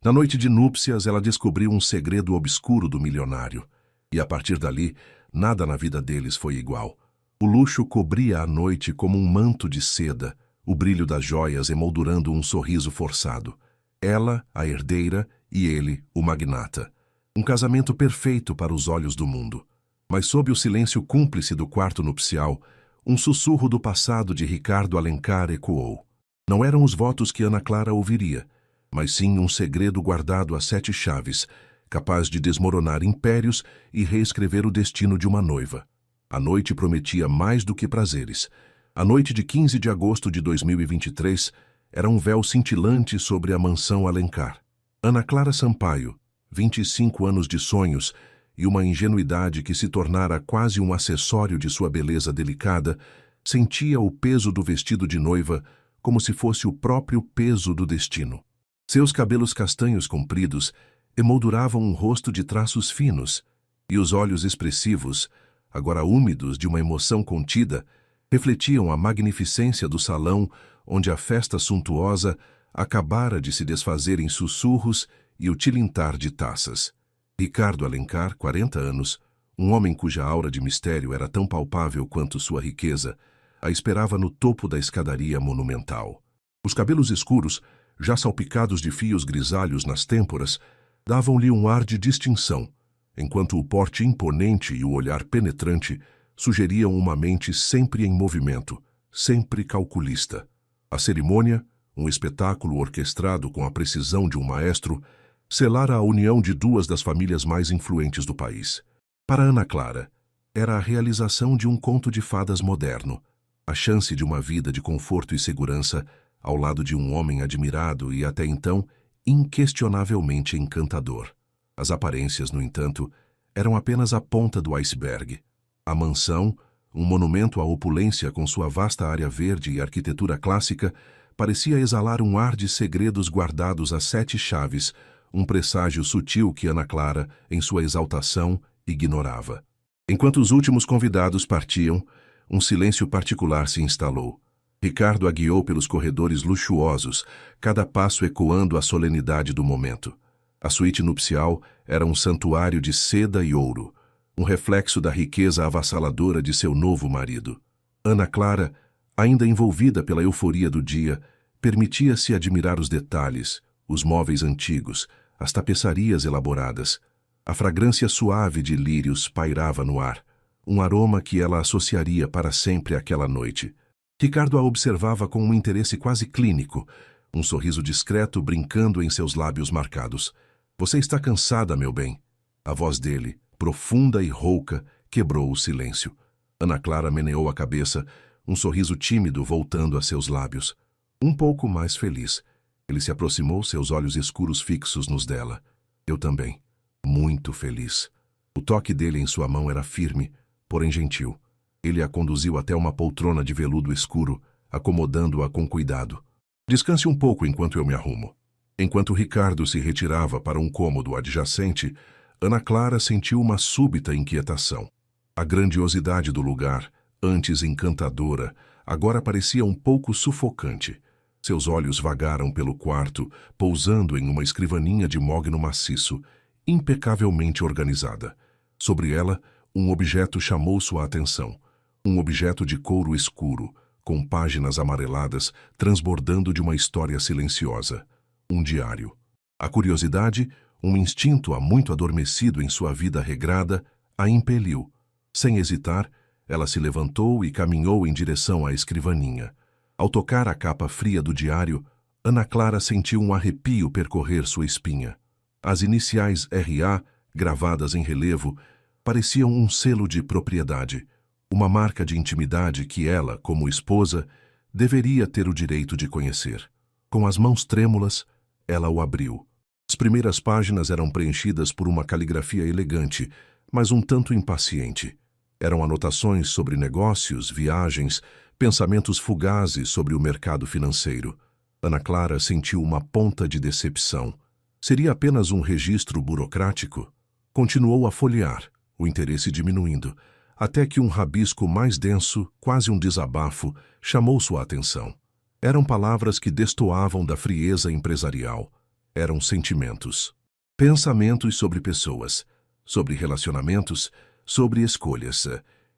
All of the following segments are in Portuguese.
Na noite de núpcias, ela descobriu um segredo obscuro do milionário. E a partir dali, nada na vida deles foi igual. O luxo cobria a noite como um manto de seda, o brilho das joias emoldurando um sorriso forçado. Ela, a herdeira, e ele, o magnata. Um casamento perfeito para os olhos do mundo. Mas sob o silêncio cúmplice do quarto nupcial, um sussurro do passado de Ricardo Alencar ecoou. Não eram os votos que Ana Clara ouviria, mas sim um segredo guardado a 7 chaves, capaz de desmoronar impérios e reescrever o destino de uma noiva. A noite prometia mais do que prazeres. A noite de 15 de agosto de 2023 era um véu cintilante sobre a mansão Alencar. Ana Clara Sampaio, 25 anos de sonhos e uma ingenuidade que se tornara quase um acessório de sua beleza delicada, sentia o peso do vestido de noiva como se fosse o próprio peso do destino. Seus cabelos castanhos compridos emolduravam um rosto de traços finos, e os olhos expressivos, agora úmidos de uma emoção contida, refletiam a magnificência do salão onde a festa suntuosa acabara de se desfazer em sussurros e o tilintar de taças. Ricardo Alencar, 40 anos, um homem cuja aura de mistério era tão palpável quanto sua riqueza, a esperava no topo da escadaria monumental. Os cabelos escuros, já salpicados de fios grisalhos nas têmporas, davam-lhe um ar de distinção, enquanto o porte imponente e o olhar penetrante sugeriam uma mente sempre em movimento, sempre calculista. A cerimônia, um espetáculo orquestrado com a precisão de um maestro, selara a união de 2 das famílias mais influentes do país. Para Ana Clara, era a realização de um conto de fadas moderno, a chance de uma vida de conforto e segurança ao lado de um homem admirado e, até então, inquestionavelmente encantador. As aparências, no entanto, eram apenas a ponta do iceberg. A mansão, um monumento à opulência com sua vasta área verde e arquitetura clássica, parecia exalar um ar de segredos guardados a 7 chaves, um presságio sutil que Ana Clara, em sua exaltação, ignorava. Enquanto os últimos convidados partiam, um silêncio particular se instalou. Ricardo a guiou pelos corredores luxuosos, cada passo ecoando a solenidade do momento. A suíte nupcial era um santuário de seda e ouro, um reflexo da riqueza avassaladora de seu novo marido. Ana Clara, ainda envolvida pela euforia do dia, permitia-se admirar os detalhes, os móveis antigos, as tapeçarias elaboradas. A fragrância suave de lírios pairava no ar, um aroma que ela associaria para sempre àquela noite. Ricardo a observava com um interesse quase clínico, um sorriso discreto brincando em seus lábios marcados. "Você está cansada, meu bem?" A voz dele, profunda e rouca, quebrou o silêncio. Ana Clara meneou a cabeça, um sorriso tímido voltando a seus lábios. Um pouco mais feliz. Ele se aproximou, seus olhos escuros fixos nos dela. "Eu também. Muito feliz." O toque dele em sua mão era firme, porém gentil. Ele a conduziu até uma poltrona de veludo escuro, acomodando-a com cuidado. "Descanse um pouco enquanto eu me arrumo." Enquanto Ricardo se retirava para um cômodo adjacente, Ana Clara sentiu uma súbita inquietação. A grandiosidade do lugar, antes encantadora, agora parecia um pouco sufocante. Seus olhos vagaram pelo quarto, pousando em uma escrivaninha de mogno maciço, impecavelmente organizada. Sobre ela, um objeto chamou sua atenção. Um objeto de couro escuro, com páginas amareladas, transbordando de uma história silenciosa. Um diário. A curiosidade, um instinto há muito adormecido em sua vida regrada, a impeliu. Sem hesitar, ela se levantou e caminhou em direção à escrivaninha. Ao tocar a capa fria do diário, Ana Clara sentiu um arrepio percorrer sua espinha. As iniciais R.A., gravadas em relevo, pareciam um selo de propriedade, uma marca de intimidade que ela, como esposa, deveria ter o direito de conhecer. Com as mãos trêmulas, ela o abriu. As primeiras páginas eram preenchidas por uma caligrafia elegante, mas um tanto impaciente. Eram anotações sobre negócios, viagens, pensamentos fugazes sobre o mercado financeiro. Ana Clara sentiu uma ponta de decepção. Seria apenas um registro burocrático? Continuou a folhear, o interesse diminuindo, até que um rabisco mais denso, quase um desabafo, chamou sua atenção. Eram palavras que destoavam da frieza empresarial. eram sentimentos. Pensamentos sobre pessoas, sobre relacionamentos, sobre escolhas.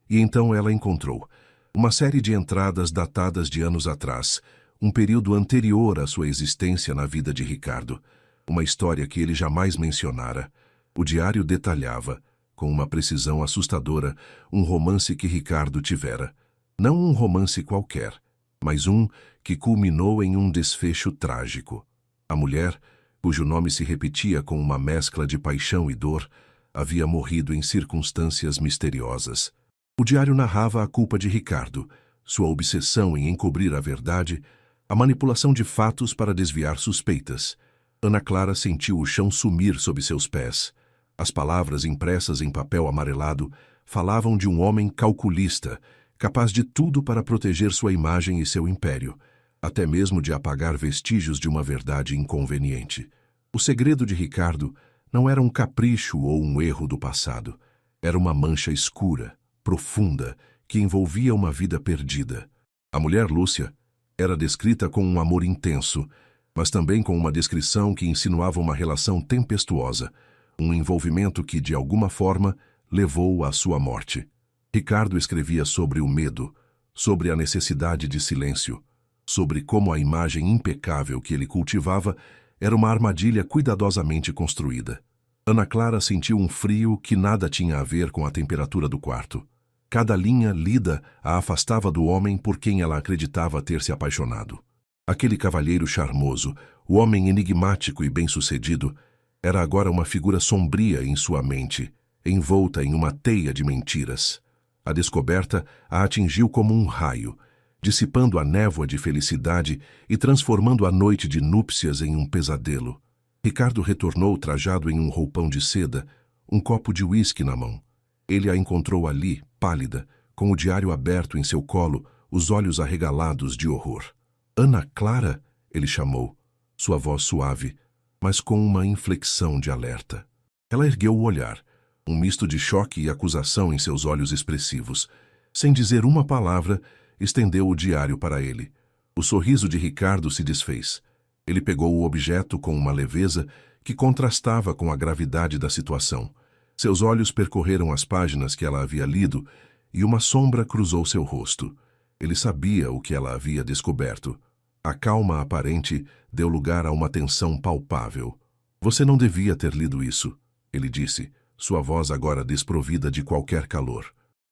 E então ela encontrou uma série de entradas datadas de anos atrás, um período anterior à sua existência na vida de Ricardo. Uma história que ele jamais mencionara. O diário detalhava, com uma precisão assustadora, um romance que Ricardo tivera. Não um romance qualquer, mas um que culminou em um desfecho trágico. A mulher, cujo nome se repetia com uma mescla de paixão e dor, havia morrido em circunstâncias misteriosas. O diário narrava a culpa de Ricardo, sua obsessão em encobrir a verdade, a manipulação de fatos para desviar suspeitas. Ana Clara sentiu o chão sumir sob seus pés. As palavras impressas em papel amarelado falavam de um homem calculista, capaz de tudo para proteger sua imagem e seu império, até mesmo de apagar vestígios de uma verdade inconveniente. O segredo de Ricardo não era um capricho ou um erro do passado. Era uma mancha escura, profunda, que envolvia uma vida perdida. A mulher Lúcia era descrita com um amor intenso, mas também com uma descrição que insinuava uma relação tempestuosa, um envolvimento que, de alguma forma, levou à sua morte. Ricardo escrevia sobre o medo, sobre a necessidade de silêncio, sobre como a imagem impecável que ele cultivava era uma armadilha cuidadosamente construída. Ana Clara sentiu um frio que nada tinha a ver com a temperatura do quarto. Cada linha lida a afastava do homem por quem ela acreditava ter se apaixonado. Aquele cavalheiro charmoso, o homem enigmático e bem-sucedido, era agora uma figura sombria em sua mente, envolta em uma teia de mentiras. A descoberta a atingiu como um raio, dissipando a névoa de felicidade e transformando a noite de núpcias em um pesadelo. Ricardo retornou trajado em um roupão de seda, um copo de uísque na mão. Ele a encontrou ali, pálida, com o diário aberto em seu colo, os olhos arregalados de horror. Ana Clara, ele chamou, sua voz suave, mas com uma inflexão de alerta. Ela ergueu o olhar, um misto de choque e acusação em seus olhos expressivos. Sem dizer uma palavra, estendeu o diário para ele. O sorriso de Ricardo se desfez. Ele pegou o objeto com uma leveza que contrastava com a gravidade da situação. Seus olhos percorreram as páginas que ela havia lido e uma sombra cruzou seu rosto. Ele sabia o que ela havia descoberto. A calma aparente deu lugar a uma tensão palpável. Você não devia ter lido isso, ele disse, sua voz agora desprovida de qualquer calor.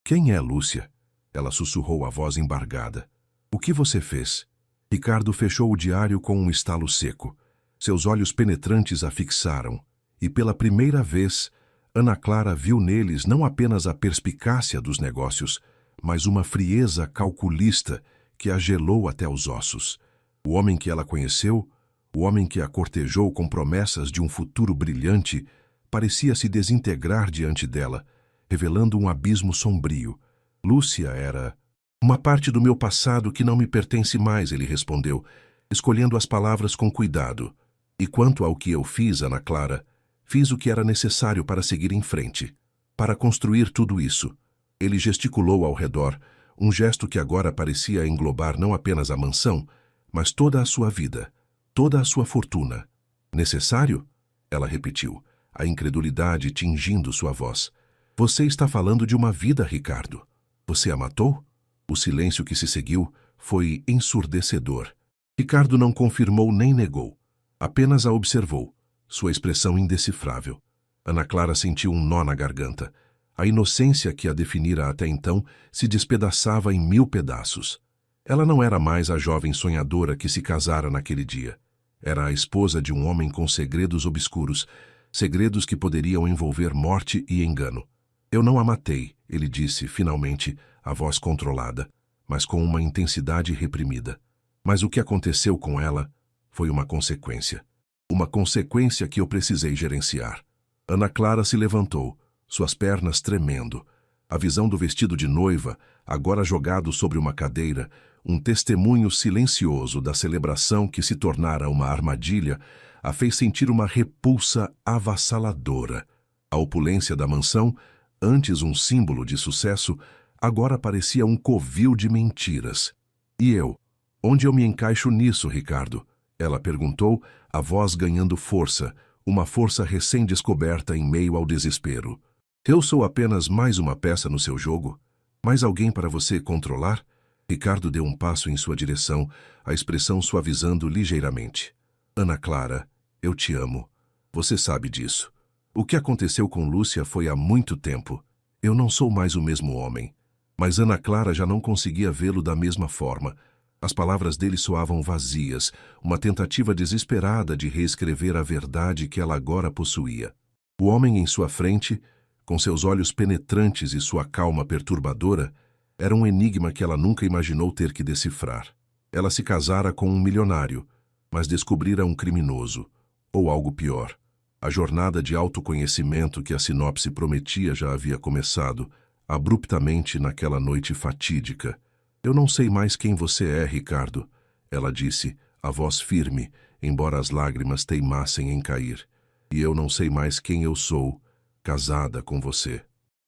Quem é Lúcia? Ela sussurrou a voz embargada. O que você fez? Ricardo fechou o diário com um estalo seco. Seus olhos penetrantes a fixaram, e pela primeira vez, Ana Clara viu neles não apenas a perspicácia dos negócios, mas uma frieza calculista que a gelou até os ossos. O homem que ela conheceu, o homem que a cortejou com promessas de um futuro brilhante, parecia se desintegrar diante dela, revelando um abismo sombrio. Lúcia era uma parte do meu passado que não me pertence mais, ele respondeu, escolhendo as palavras com cuidado. E quanto ao que eu fiz, Ana Clara, fiz o que era necessário para seguir em frente, para construir tudo isso. Ele gesticulou ao redor, um gesto que agora parecia englobar não apenas a mansão, mas toda a sua vida, toda a sua fortuna. Necessário? Ela repetiu, a incredulidade tingindo sua voz. Você está falando de uma vida, Ricardo. Você a matou? O silêncio que se seguiu foi ensurdecedor. Ricardo não confirmou nem negou, apenas a observou, sua expressão indecifrável. Ana Clara sentiu um nó na garganta. A inocência que a definira até então se despedaçava em 1000 pedaços. Ela não era mais a jovem sonhadora que se casara naquele dia. Era a esposa de um homem com segredos obscuros, segredos que poderiam envolver morte e engano. Eu não a matei, ele disse, finalmente, a voz controlada, mas com uma intensidade reprimida. Mas o que aconteceu com ela foi uma consequência. Uma consequência que eu precisei gerenciar. Ana Clara se levantou, suas pernas tremendo. A visão do vestido de noiva, agora jogado sobre uma cadeira, um testemunho silencioso da celebração que se tornara uma armadilha, a fez sentir uma repulsa avassaladora. A opulência da mansão, antes um símbolo de sucesso, agora parecia um covil de mentiras. E eu? Onde eu me encaixo nisso, Ricardo? Ela perguntou, a voz ganhando força, uma força recém-descoberta em meio ao desespero. Eu sou apenas mais uma peça no seu jogo? Mais alguém para você controlar? Ricardo deu um passo em sua direção, a expressão suavizando ligeiramente. Ana Clara, eu te amo. Você sabe disso. O que aconteceu com Lúcia foi há muito tempo. Eu não sou mais o mesmo homem. Mas Ana Clara já não conseguia vê-lo da mesma forma. As palavras dele soavam vazias, uma tentativa desesperada de reescrever a verdade que ela agora possuía. O homem em sua frente, com seus olhos penetrantes e sua calma perturbadora, era um enigma que ela nunca imaginou ter que decifrar. Ela se casara com um milionário, mas descobrira um criminoso, ou algo pior. A jornada de autoconhecimento que a sinopse prometia já havia começado, abruptamente naquela noite fatídica. Eu não sei mais quem você é, Ricardo, ela disse, a voz firme, embora as lágrimas teimassem em cair. E eu não sei mais quem eu sou, casada com você.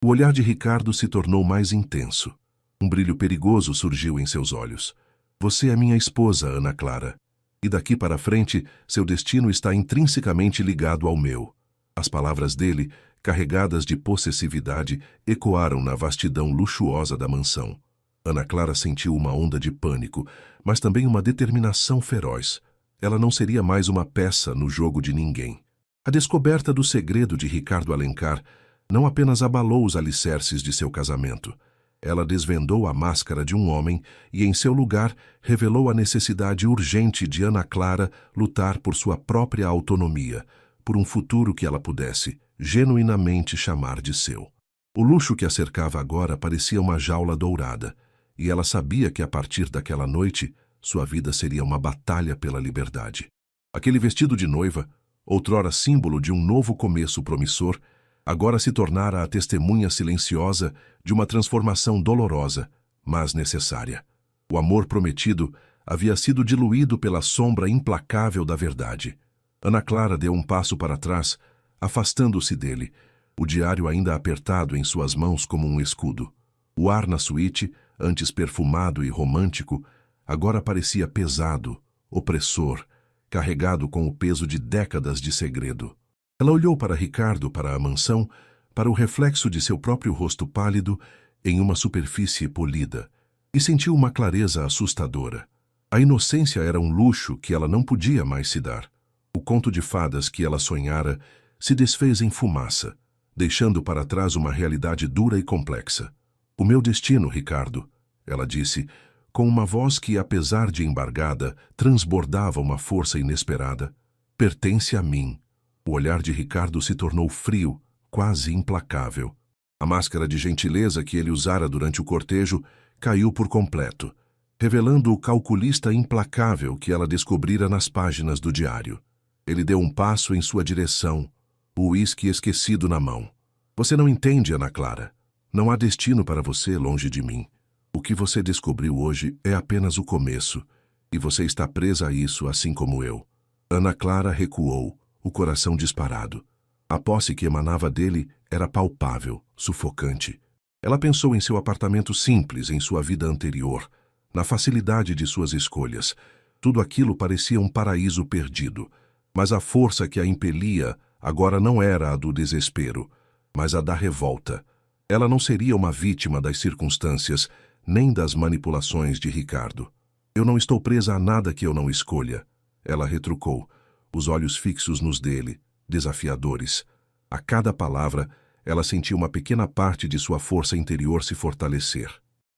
O olhar de Ricardo se tornou mais intenso. Um brilho perigoso surgiu em seus olhos. Você é minha esposa, Ana Clara. E daqui para frente, seu destino está intrinsecamente ligado ao meu. As palavras dele, carregadas de possessividade, ecoaram na vastidão luxuosa da mansão. Ana Clara sentiu uma onda de pânico, mas também uma determinação feroz. Ela não seria mais uma peça no jogo de ninguém. A descoberta do segredo de Ricardo Alencar não apenas abalou os alicerces de seu casamento. Ela desvendou a máscara de um homem e, em seu lugar, revelou a necessidade urgente de Ana Clara lutar por sua própria autonomia, por um futuro que ela pudesse, genuinamente, chamar de seu. O luxo que a cercava agora parecia uma jaula dourada, e ela sabia que, a partir daquela noite, sua vida seria uma batalha pela liberdade. Aquele vestido de noiva, outrora símbolo de um novo começo promissor, agora se tornara a testemunha silenciosa de uma transformação dolorosa, mas necessária. O amor prometido havia sido diluído pela sombra implacável da verdade. Ana Clara deu um passo para trás, afastando-se dele, o diário ainda apertado em suas mãos como um escudo. O ar na suíte, antes perfumado e romântico, agora parecia pesado, opressor, carregado com o peso de décadas de segredo. Ela olhou para Ricardo, para a mansão, para o reflexo de seu próprio rosto pálido em uma superfície polida, e sentiu uma clareza assustadora. A inocência era um luxo que ela não podia mais se dar. O conto de fadas que ela sonhara se desfez em fumaça, deixando para trás uma realidade dura e complexa. O meu destino, Ricardo, ela disse, com uma voz que, apesar de embargada, transbordava uma força inesperada, pertence a mim. O olhar de Ricardo se tornou frio, quase implacável. A máscara de gentileza que ele usara durante o cortejo caiu por completo, revelando o calculista implacável que ela descobrira nas páginas do diário. Ele deu um passo em sua direção, o uísque esquecido na mão. Você não entende, Ana Clara. Não há destino para você longe de mim. O que você descobriu hoje é apenas o começo, e você está presa a isso assim como eu. Ana Clara recuou, o coração disparado. A posse que emanava dele era palpável, sufocante. Ela pensou em seu apartamento simples, em sua vida anterior, na facilidade de suas escolhas. Tudo aquilo parecia um paraíso perdido, mas a força que a impelia agora não era a do desespero, mas a da revolta. Ela não seria uma vítima das circunstâncias, nem das manipulações de Ricardo. Eu não estou presa a nada que eu não escolha, ela retrucou, os olhos fixos nos dele, desafiadores. A cada palavra, ela sentia uma pequena parte de sua força interior se fortalecer.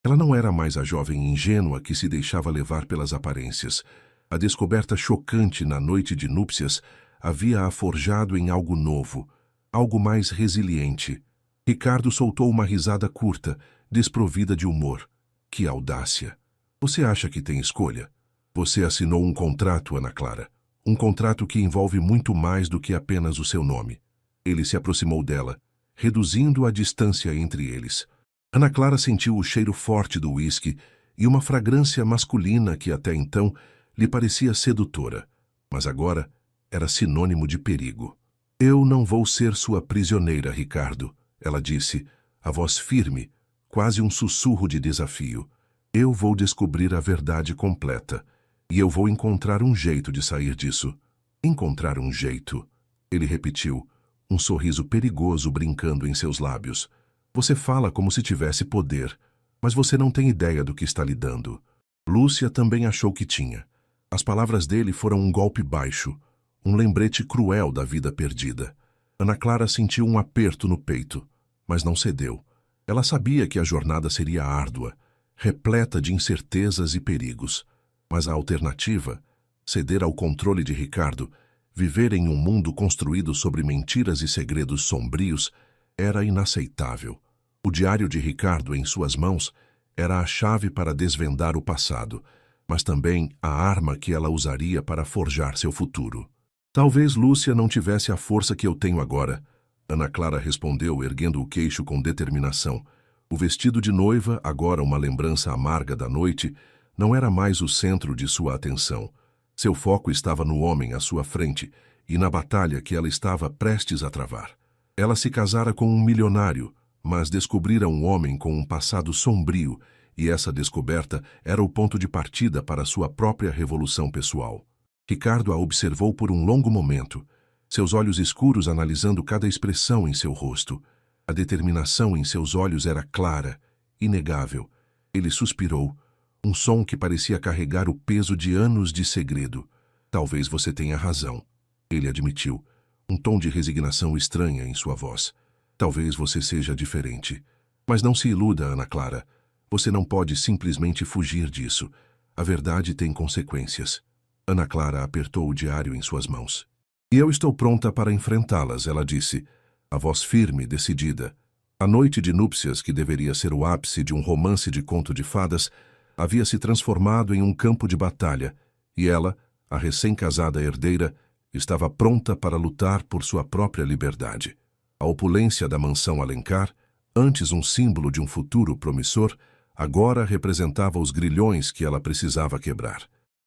Ela não era mais a jovem ingênua que se deixava levar pelas aparências. A descoberta chocante na noite de núpcias havia-a forjado em algo novo, algo mais resiliente. Ricardo soltou uma risada curta, desprovida de humor. Que audácia! Você acha que tem escolha? Você assinou um contrato, Ana Clara. Um contrato que envolve muito mais do que apenas o seu nome. Ele se aproximou dela, reduzindo a distância entre eles. Ana Clara sentiu o cheiro forte do uísque e uma fragrância masculina que até então lhe parecia sedutora, mas agora era sinônimo de perigo. Eu não vou ser sua prisioneira, Ricardo, ela disse, a voz firme, quase um sussurro de desafio. Eu vou descobrir a verdade completa, e eu vou encontrar um jeito de sair disso. Encontrar um jeito, ele repetiu, um sorriso perigoso brincando em seus lábios. Você fala como se tivesse poder, mas você não tem ideia do que está lhe dando. Lúcia também achou que tinha. As palavras dele foram um golpe baixo, um lembrete cruel da vida perdida. Ana Clara sentiu um aperto no peito, mas não cedeu. Ela sabia que a jornada seria árdua, repleta de incertezas e perigos. Mas a alternativa, ceder ao controle de Ricardo, viver em um mundo construído sobre mentiras e segredos sombrios, era inaceitável. O diário de Ricardo em suas mãos era a chave para desvendar o passado, mas também a arma que ela usaria para forjar seu futuro. Talvez Lúcia não tivesse a força que eu tenho agora, Ana Clara respondeu, erguendo o queixo com determinação. O vestido de noiva, agora uma lembrança amarga da noite, não era mais o centro de sua atenção. Seu foco estava no homem à sua frente e na batalha que ela estava prestes a travar. Ela se casara com um milionário, mas descobrira um homem com um passado sombrio, e essa descoberta era o ponto de partida para sua própria revolução pessoal. Ricardo a observou por um longo momento, seus olhos escuros analisando cada expressão em seu rosto. A determinação em seus olhos era clara, inegável. Ele suspirou, um som que parecia carregar o peso de anos de segredo. Talvez você tenha razão, ele admitiu, um tom de resignação estranha em sua voz. Talvez você seja diferente. Mas não se iluda, Ana Clara. Você não pode simplesmente fugir disso. A verdade tem consequências. Ana Clara apertou o diário em suas mãos. E eu estou pronta para enfrentá-las, ela disse, a voz firme, decidida. A noite de núpcias, que deveria ser o ápice de um romance de conto de fadas, havia se transformado em um campo de batalha, e ela, a recém-casada herdeira, estava pronta para lutar por sua própria liberdade. A opulência da mansão Alencar, antes um símbolo de um futuro promissor, agora representava os grilhões que ela precisava quebrar.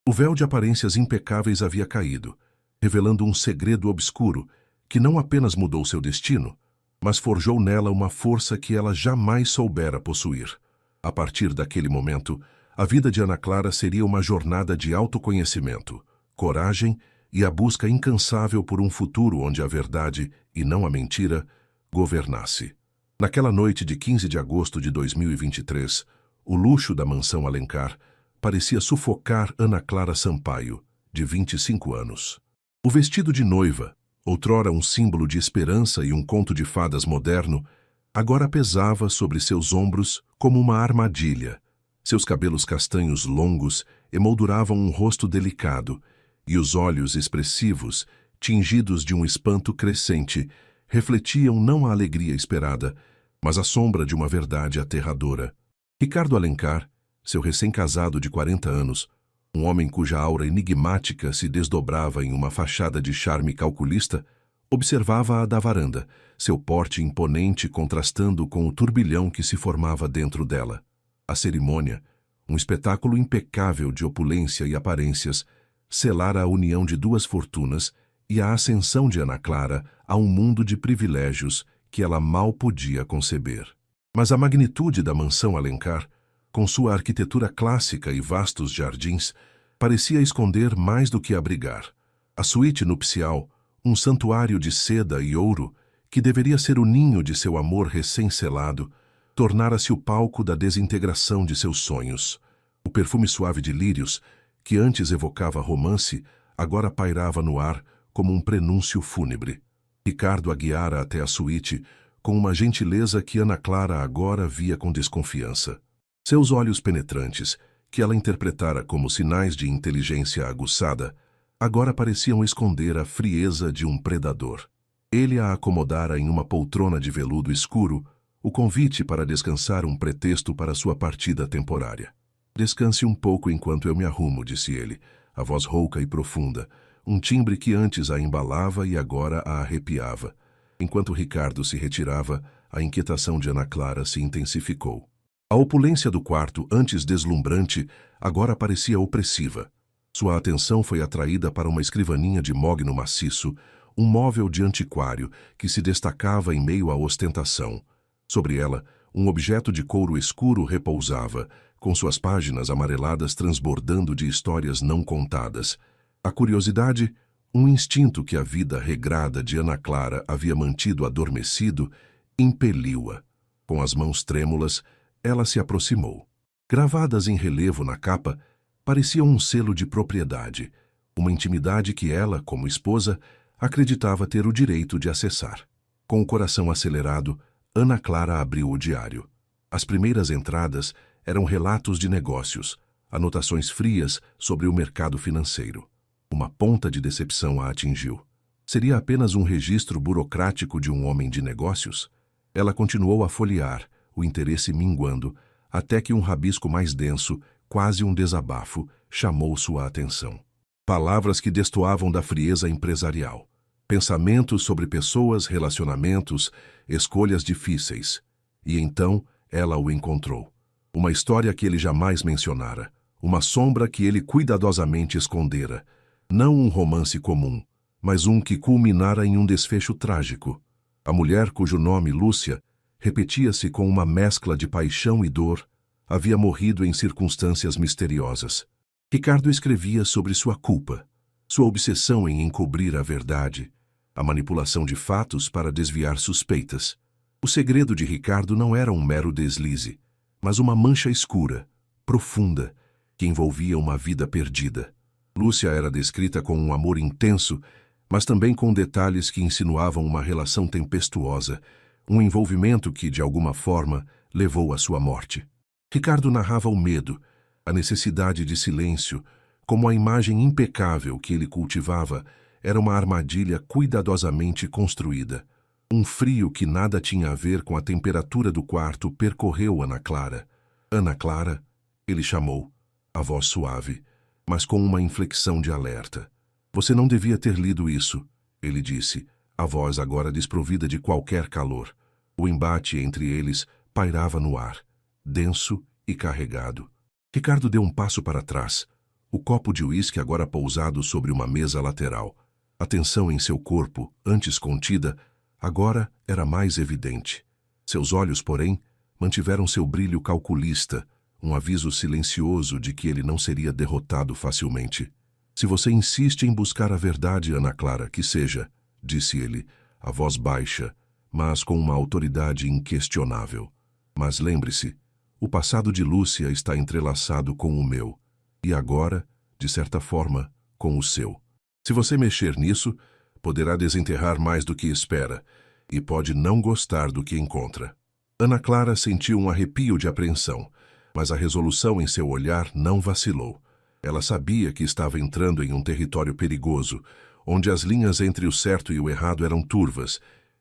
O véu de aparências impecáveis havia caído, revelando um segredo obscuro que não apenas mudou seu destino, mas forjou nela uma força que ela jamais soubera possuir. A partir daquele momento, a vida de Ana Clara seria uma jornada de autoconhecimento, coragem e a busca incansável por um futuro onde a verdade, e não a mentira, governasse. Naquela noite de 15 de agosto de 2023, o luxo da mansão Alencar parecia sufocar Ana Clara Sampaio, de 25 anos. O vestido de noiva, outrora um símbolo de esperança e um conto de fadas moderno, agora pesava sobre seus ombros como uma armadilha. Seus cabelos castanhos longos emolduravam um rosto delicado, e os olhos expressivos, tingidos de um espanto crescente, refletiam não a alegria esperada, mas a sombra de uma verdade aterradora. Ricardo Alencar, seu recém-casado de 40 anos, um homem cuja aura enigmática se desdobrava em uma fachada de charme calculista, observava-a da varanda, seu porte imponente contrastando com o turbilhão que se formava dentro dela. A cerimônia, um espetáculo impecável de opulência e aparências, selara a união de duas fortunas e a ascensão de Ana Clara a um mundo de privilégios que ela mal podia conceber. Mas a magnitude da mansão Alencar, com sua arquitetura clássica e vastos jardins, parecia esconder mais do que abrigar. A suíte nupcial, um santuário de seda e ouro, que deveria ser o ninho de seu amor recém-selado, tornara-se o palco da desintegração de seus sonhos. O perfume suave de lírios, que antes evocava romance, agora pairava no ar como um prenúncio fúnebre. Ricardo a guiara até a suíte, com uma gentileza que Ana Clara agora via com desconfiança. Seus olhos penetrantes, que ela interpretara como sinais de inteligência aguçada, agora pareciam esconder a frieza de um predador. Ele a acomodara em uma poltrona de veludo escuro, o convite para descansar um pretexto para sua partida temporária. Descanse um pouco enquanto eu me arrumo, disse ele, a voz rouca e profunda, um timbre que antes a embalava e agora a arrepiava. Enquanto Ricardo se retirava, a inquietação de Ana Clara se intensificou. A opulência do quarto, antes deslumbrante, agora parecia opressiva. Sua atenção foi atraída para uma escrivaninha de mogno maciço, um móvel de antiquário que se destacava em meio à ostentação. Sobre ela, um objeto de couro escuro repousava, com suas páginas amareladas transbordando de histórias não contadas. A curiosidade, Um instinto que a vida regrada de Ana Clara havia mantido adormecido impeliu-a. Com as mãos trêmulas, ela se aproximou. Gravadas em relevo na capa, pareciam um selo de propriedade, uma intimidade que ela, como esposa, acreditava ter o direito de acessar. Com o coração acelerado, Ana Clara abriu o diário. As primeiras entradas eram relatos de negócios, anotações frias sobre o mercado financeiro. Uma ponta de decepção a atingiu. Seria apenas um registro burocrático de um homem de negócios? Ela continuou a folhear, o interesse minguando, até que um rabisco mais denso, quase um desabafo, chamou sua atenção. Palavras que destoavam da frieza empresarial. Pensamentos sobre pessoas, relacionamentos, escolhas difíceis. E então ela o encontrou. Uma história que ele jamais mencionara. Uma sombra que ele cuidadosamente escondera. Não um romance comum, mas um que culminara em um desfecho trágico. A mulher, cujo nome, Lúcia, repetia-se com uma mescla de paixão e dor, havia morrido em circunstâncias misteriosas. Ricardo escrevia sobre sua culpa, sua obsessão em encobrir a verdade, a manipulação de fatos para desviar suspeitas. O segredo de Ricardo não era um mero deslize, mas uma mancha escura, profunda, que envolvia uma vida perdida. Lúcia era descrita com um amor intenso, mas também com detalhes que insinuavam uma relação tempestuosa, um envolvimento que, de alguma forma, levou à sua morte. Ricardo narrava o medo, a necessidade de silêncio, como a imagem impecável que ele cultivava era uma armadilha cuidadosamente construída. Um frio que nada tinha a ver com a temperatura do quarto percorreu Ana Clara. Ana Clara, ele chamou, a voz suave, mas com uma inflexão de alerta. Você não devia ter lido isso, ele disse, a voz agora desprovida de qualquer calor. O embate entre eles pairava no ar, denso e carregado. Ricardo deu um passo para trás, o copo de uísque agora pousado sobre uma mesa lateral. A tensão em seu corpo, antes contida, agora era mais evidente. Seus olhos, porém, mantiveram seu brilho calculista, um aviso silencioso de que ele não seria derrotado facilmente. Se você insiste em buscar a verdade, Ana Clara, que seja, disse ele, a voz baixa, mas com uma autoridade inquestionável. Mas lembre-se, o passado de Lúcia está entrelaçado com o meu, e agora, de certa forma, com o seu. Se você mexer nisso, poderá desenterrar mais do que espera, e pode não gostar do que encontra. Ana Clara sentiu um arrepio de apreensão, mas a resolução em seu olhar não vacilou. Ela sabia que estava entrando em um território perigoso, onde as linhas entre o certo e o errado eram turvas,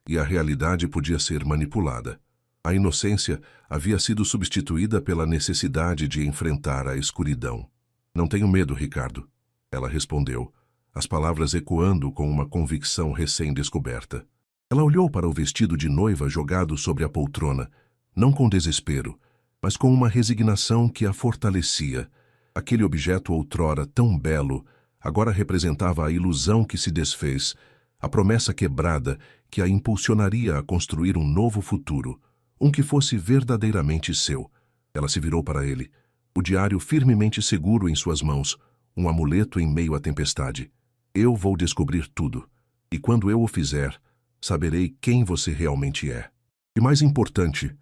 e a realidade podia ser manipulada. A inocência havia sido substituída pela necessidade de enfrentar a escuridão. Não tenho medo, Ricardo, ela respondeu, as palavras ecoando com uma convicção recém-descoberta. Ela olhou para o vestido de noiva jogado sobre a poltrona, não com desespero, mas com uma resignação que a fortalecia. Aquele objeto outrora tão belo, agora representava a ilusão que se desfez, a promessa quebrada que a impulsionaria a construir um novo futuro, um que fosse verdadeiramente seu. Ela se virou para ele, o diário firmemente seguro em suas mãos, um amuleto em meio à tempestade. Eu vou descobrir tudo, e quando eu o fizer, saberei quem você realmente é. E mais importante,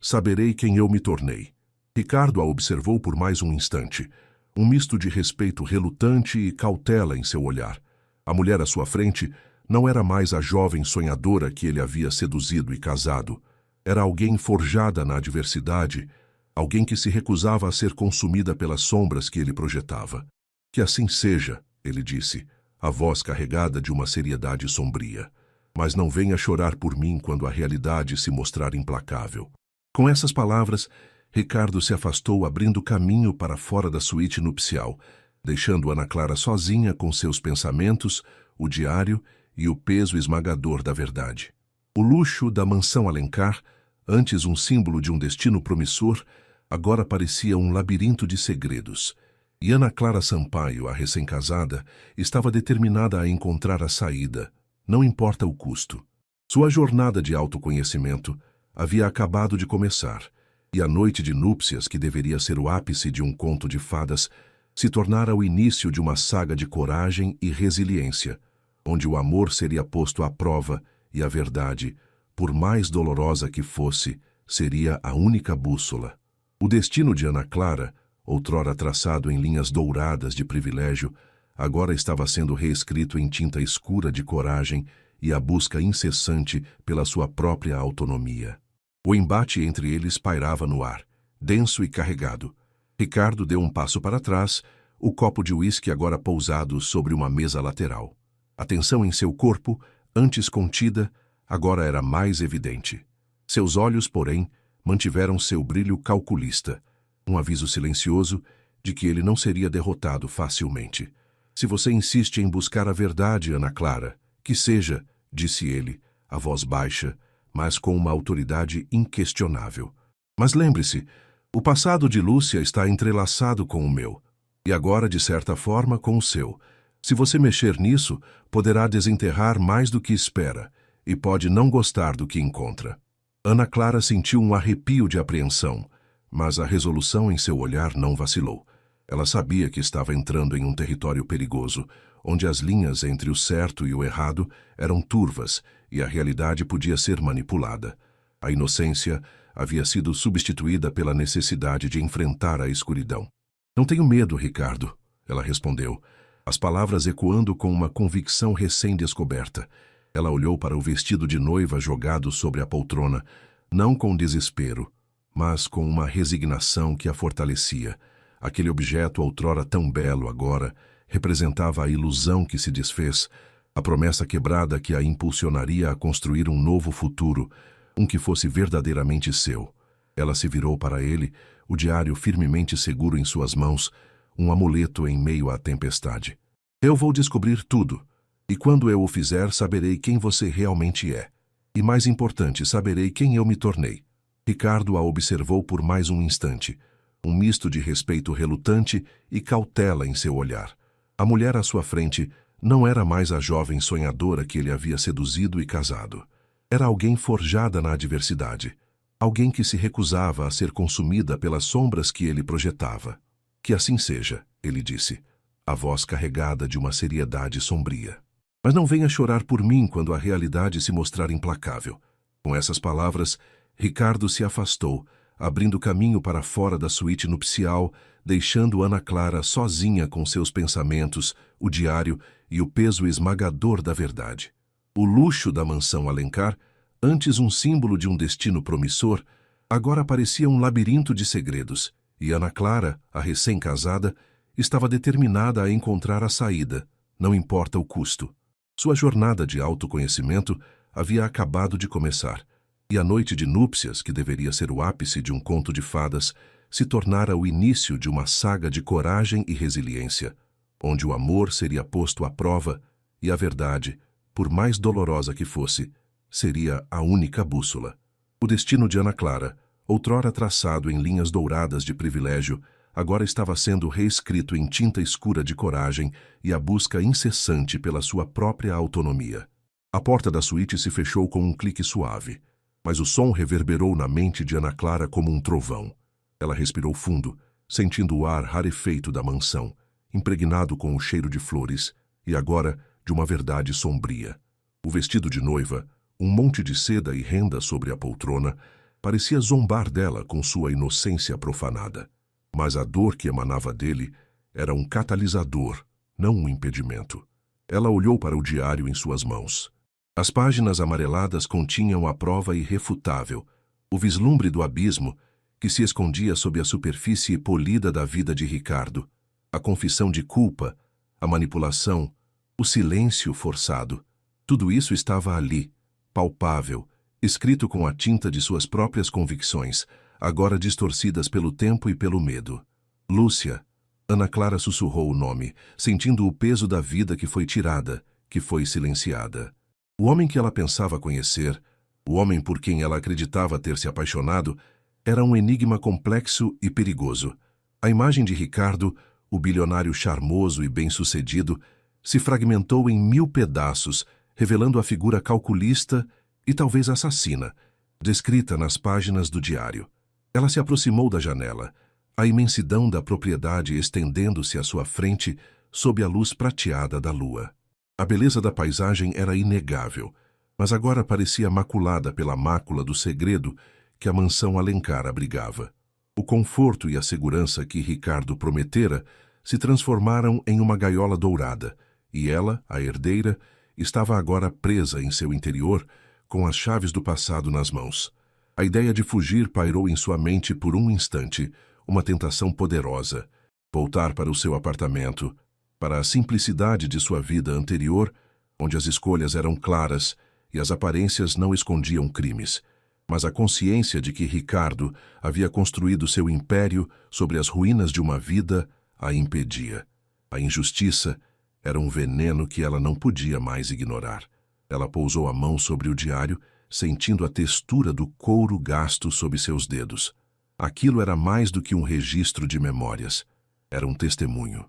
saberei quem eu me tornei. Ricardo a observou por mais um instante, um misto de respeito relutante e cautela em seu olhar. A mulher à sua frente não era mais a jovem sonhadora que ele havia seduzido e casado. Era alguém forjada na adversidade, alguém que se recusava a ser consumida pelas sombras que ele projetava. Que assim seja, ele disse, a voz carregada de uma seriedade sombria. Mas não venha chorar por mim quando a realidade se mostrar implacável. Com essas palavras, Ricardo se afastou abrindo caminho para fora da suíte nupcial, deixando Ana Clara sozinha com seus pensamentos, o diário e o peso esmagador da verdade. O luxo da mansão Alencar, antes um símbolo de um destino promissor, agora parecia um labirinto de segredos. E Ana Clara Sampaio, a recém-casada, estava determinada a encontrar a saída, não importa o custo. Sua jornada de autoconhecimento havia acabado de começar, e a noite de núpcias, que deveria ser o ápice de um conto de fadas, se tornara o início de uma saga de coragem e resiliência, onde o amor seria posto à prova e a verdade, por mais dolorosa que fosse, seria a única bússola. O destino de Ana Clara, outrora traçado em linhas douradas de privilégio, agora estava sendo reescrito em tinta escura de coragem e a busca incessante pela sua própria autonomia. O embate entre eles pairava no ar, denso e carregado. Ricardo deu um passo para trás, o copo de uísque agora pousado sobre uma mesa lateral. A tensão em seu corpo, antes contida, agora era mais evidente. Seus olhos, porém, mantiveram seu brilho calculista, um aviso silencioso de que ele não seria derrotado facilmente. Se você insiste em buscar a verdade, Ana Clara, que seja, disse ele, a voz baixa, mas com uma autoridade inquestionável. Mas lembre-se, o passado de Lúcia está entrelaçado com o meu, e agora, de certa forma, com o seu. Se você mexer nisso, poderá desenterrar mais do que espera, e pode não gostar do que encontra. Ana Clara sentiu um arrepio de apreensão, mas a resolução em seu olhar não vacilou. Ela sabia que estava entrando em um território perigoso, onde as linhas entre o certo e o errado eram turvas e a realidade podia ser manipulada. A inocência havia sido substituída pela necessidade de enfrentar a escuridão. Não tenho medo, Ricardo, ela respondeu, as palavras ecoando com uma convicção recém-descoberta. Ela olhou para o vestido de noiva jogado sobre a poltrona, não com desespero, mas com uma resignação que a fortalecia. Aquele objeto, outrora tão belo, agora representava a ilusão que se desfez, a promessa quebrada que a impulsionaria a construir um novo futuro, um que fosse verdadeiramente seu. Ela se virou para ele, o diário firmemente seguro em suas mãos, um amuleto em meio à tempestade. Eu vou descobrir tudo, e quando eu o fizer, saberei quem você realmente é. E mais importante, saberei quem eu me tornei. Ricardo a observou por mais um instante, um misto de respeito relutante e cautela em seu olhar. A mulher à sua frente não era mais a jovem sonhadora que ele havia seduzido e casado. Era alguém forjada na adversidade, alguém que se recusava a ser consumida pelas sombras que ele projetava. Que assim seja, ele disse, a voz carregada de uma seriedade sombria. Mas não venha chorar por mim quando a realidade se mostrar implacável. Com essas palavras, Ricardo se afastou, abrindo caminho para fora da suíte nupcial, deixando Ana Clara sozinha com seus pensamentos, o diário e o peso esmagador da verdade. O luxo da mansão Alencar, antes um símbolo de um destino promissor, agora parecia um labirinto de segredos, e Ana Clara, a recém-casada, estava determinada a encontrar a saída, não importa o custo. Sua jornada de autoconhecimento havia acabado de começar, e a noite de núpcias, que deveria ser o ápice de um conto de fadas, se tornara o início de uma saga de coragem e resiliência, onde o amor seria posto à prova e a verdade, por mais dolorosa que fosse, seria a única bússola. O destino de Ana Clara, outrora traçado em linhas douradas de privilégio, agora estava sendo reescrito em tinta escura de coragem e a busca incessante pela sua própria autonomia. A porta da suíte se fechou com um clique suave, mas o som reverberou na mente de Ana Clara como um trovão. Ela respirou fundo, sentindo o ar rarefeito da mansão, impregnado com o cheiro de flores, e agora de uma verdade sombria. O vestido de noiva, um monte de seda e renda sobre a poltrona, parecia zombar dela com sua inocência profanada. Mas a dor que emanava dele era um catalisador, não um impedimento. Ela olhou para o diário em suas mãos. As páginas amareladas continham a prova irrefutável, o vislumbre do abismo que se escondia sob a superfície polida da vida de Ricardo, a confissão de culpa, a manipulação, o silêncio forçado. Tudo isso estava ali, palpável, escrito com a tinta de suas próprias convicções, agora distorcidas pelo tempo e pelo medo. Lúcia. Ana Clara sussurrou o nome, sentindo o peso da vida que foi tirada, que foi silenciada. O homem que ela pensava conhecer, o homem por quem ela acreditava ter se apaixonado, era um enigma complexo e perigoso. A imagem de Ricardo, o bilionário charmoso e bem-sucedido, se fragmentou em 1000 pedaços, revelando a figura calculista e talvez assassina, descrita nas páginas do diário. Ela se aproximou da janela, a imensidão da propriedade estendendo-se à sua frente sob a luz prateada da lua. A beleza da paisagem era inegável, mas agora parecia maculada pela mácula do segredo que a mansão Alencar abrigava. O conforto e a segurança que Ricardo prometera se transformaram em uma gaiola dourada, e ela, a herdeira, estava agora presa em seu interior, com as chaves do passado nas mãos. A ideia de fugir pairou em sua mente por um instante, uma tentação poderosa. Voltar para o seu apartamento, para a simplicidade de sua vida anterior, onde as escolhas eram claras e as aparências não escondiam crimes. Mas a consciência de que Ricardo havia construído seu império sobre as ruínas de uma vida a impedia. A injustiça era um veneno que ela não podia mais ignorar. Ela pousou a mão sobre o diário, sentindo a textura do couro gasto sob seus dedos. Aquilo era mais do que um registro de memórias. Era um testemunho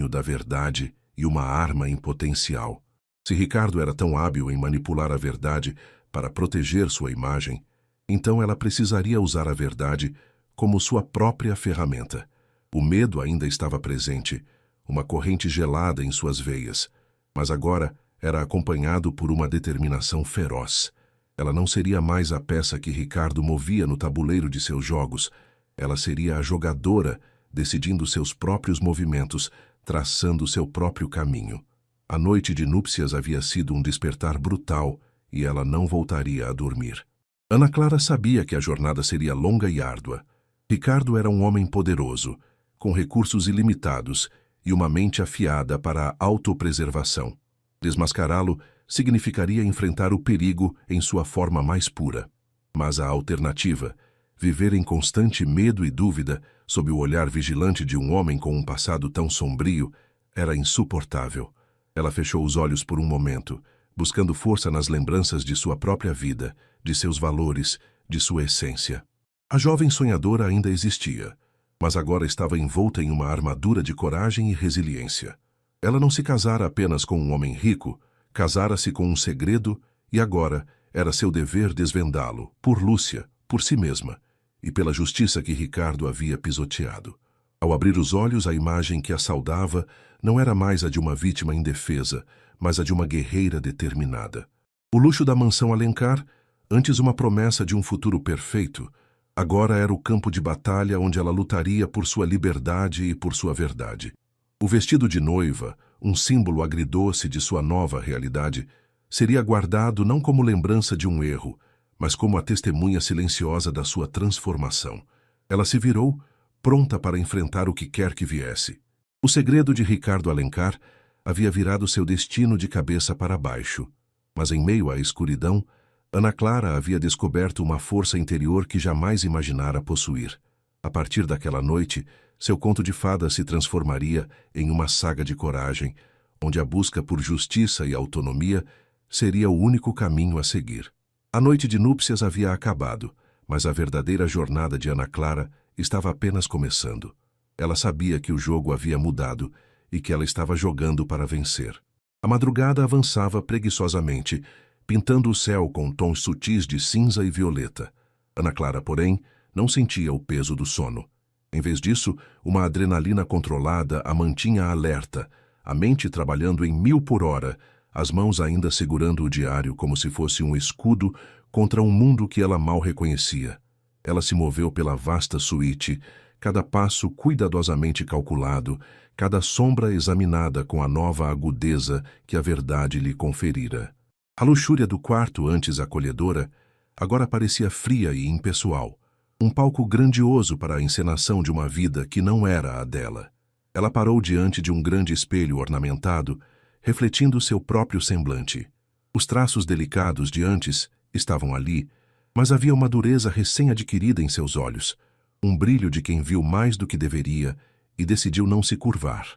da verdade e uma arma em potencial. Se Ricardo era tão hábil em manipular a verdade para proteger sua imagem, então ela precisaria usar a verdade como sua própria ferramenta. O medo ainda estava presente, uma corrente gelada em suas veias, mas agora era acompanhado por uma determinação feroz. Ela não seria mais a peça que Ricardo movia no tabuleiro de seus jogos, ela seria a jogadora, decidindo seus próprios movimentos, traçando seu próprio caminho. A noite de núpcias havia sido um despertar brutal e ela não voltaria a dormir. Ana Clara sabia que a jornada seria longa e árdua. Ricardo era um homem poderoso, com recursos ilimitados e uma mente afiada para a autopreservação. Desmascará-lo significaria enfrentar o perigo em sua forma mais pura. Mas a alternativa, viver em constante medo e dúvida, sob o olhar vigilante de um homem com um passado tão sombrio, era insuportável. Ela fechou os olhos por um momento, buscando força nas lembranças de sua própria vida, de seus valores, de sua essência. A jovem sonhadora ainda existia, mas agora estava envolta em uma armadura de coragem e resiliência. Ela não se casara apenas com um homem rico, casara-se com um segredo e agora era seu dever desvendá-lo, por Lúcia, por si mesma, e pela justiça que Ricardo havia pisoteado. Ao abrir os olhos, a imagem que a saudava não era mais a de uma vítima indefesa, mas a de uma guerreira determinada. O luxo da mansão Alencar, antes uma promessa de um futuro perfeito, agora era o campo de batalha onde ela lutaria por sua liberdade e por sua verdade. O vestido de noiva, um símbolo agridoce de sua nova realidade, seria guardado não como lembrança de um erro, mas como a testemunha silenciosa da sua transformação. Ela se virou, pronta para enfrentar o que quer que viesse. O segredo de Ricardo Alencar havia virado seu destino de cabeça para baixo, mas em meio à escuridão, Ana Clara havia descoberto uma força interior que jamais imaginara possuir. A partir daquela noite, seu conto de fadas se transformaria em uma saga de coragem, onde a busca por justiça e autonomia seria o único caminho a seguir. A noite de núpcias havia acabado, mas a verdadeira jornada de Ana Clara estava apenas começando. Ela sabia que o jogo havia mudado e que ela estava jogando para vencer. A madrugada avançava preguiçosamente, pintando o céu com tons sutis de cinza e violeta. Ana Clara, porém, não sentia o peso do sono. Em vez disso, uma adrenalina controlada a mantinha alerta, a mente trabalhando em 1000 por hora, as mãos ainda segurando o diário como se fosse um escudo contra um mundo que ela mal reconhecia. Ela se moveu pela vasta suíte, cada passo cuidadosamente calculado, cada sombra examinada com a nova agudeza que a verdade lhe conferira. A luxúria do quarto, antes acolhedora, agora parecia fria e impessoal, um palco grandioso para a encenação de uma vida que não era a dela. Ela parou diante de um grande espelho ornamentado, refletindo seu próprio semblante. Os traços delicados de antes estavam ali, mas havia uma dureza recém-adquirida em seus olhos, um brilho de quem viu mais do que deveria e decidiu não se curvar.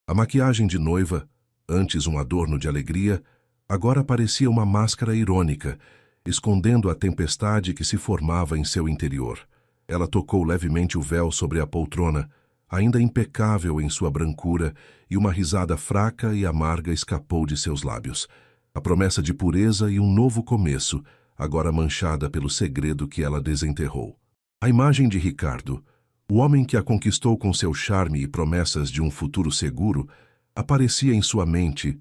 A maquiagem de noiva, antes um adorno de alegria, agora parecia uma máscara irônica, escondendo a tempestade que se formava em seu interior. Ela tocou levemente o véu sobre a poltrona, ainda impecável em sua brancura, e uma risada fraca e amarga escapou de seus lábios. A promessa de pureza e um novo começo, agora manchada pelo segredo que ela desenterrou. A imagem de Ricardo, o homem que a conquistou com seu charme e promessas de um futuro seguro, aparecia em sua mente,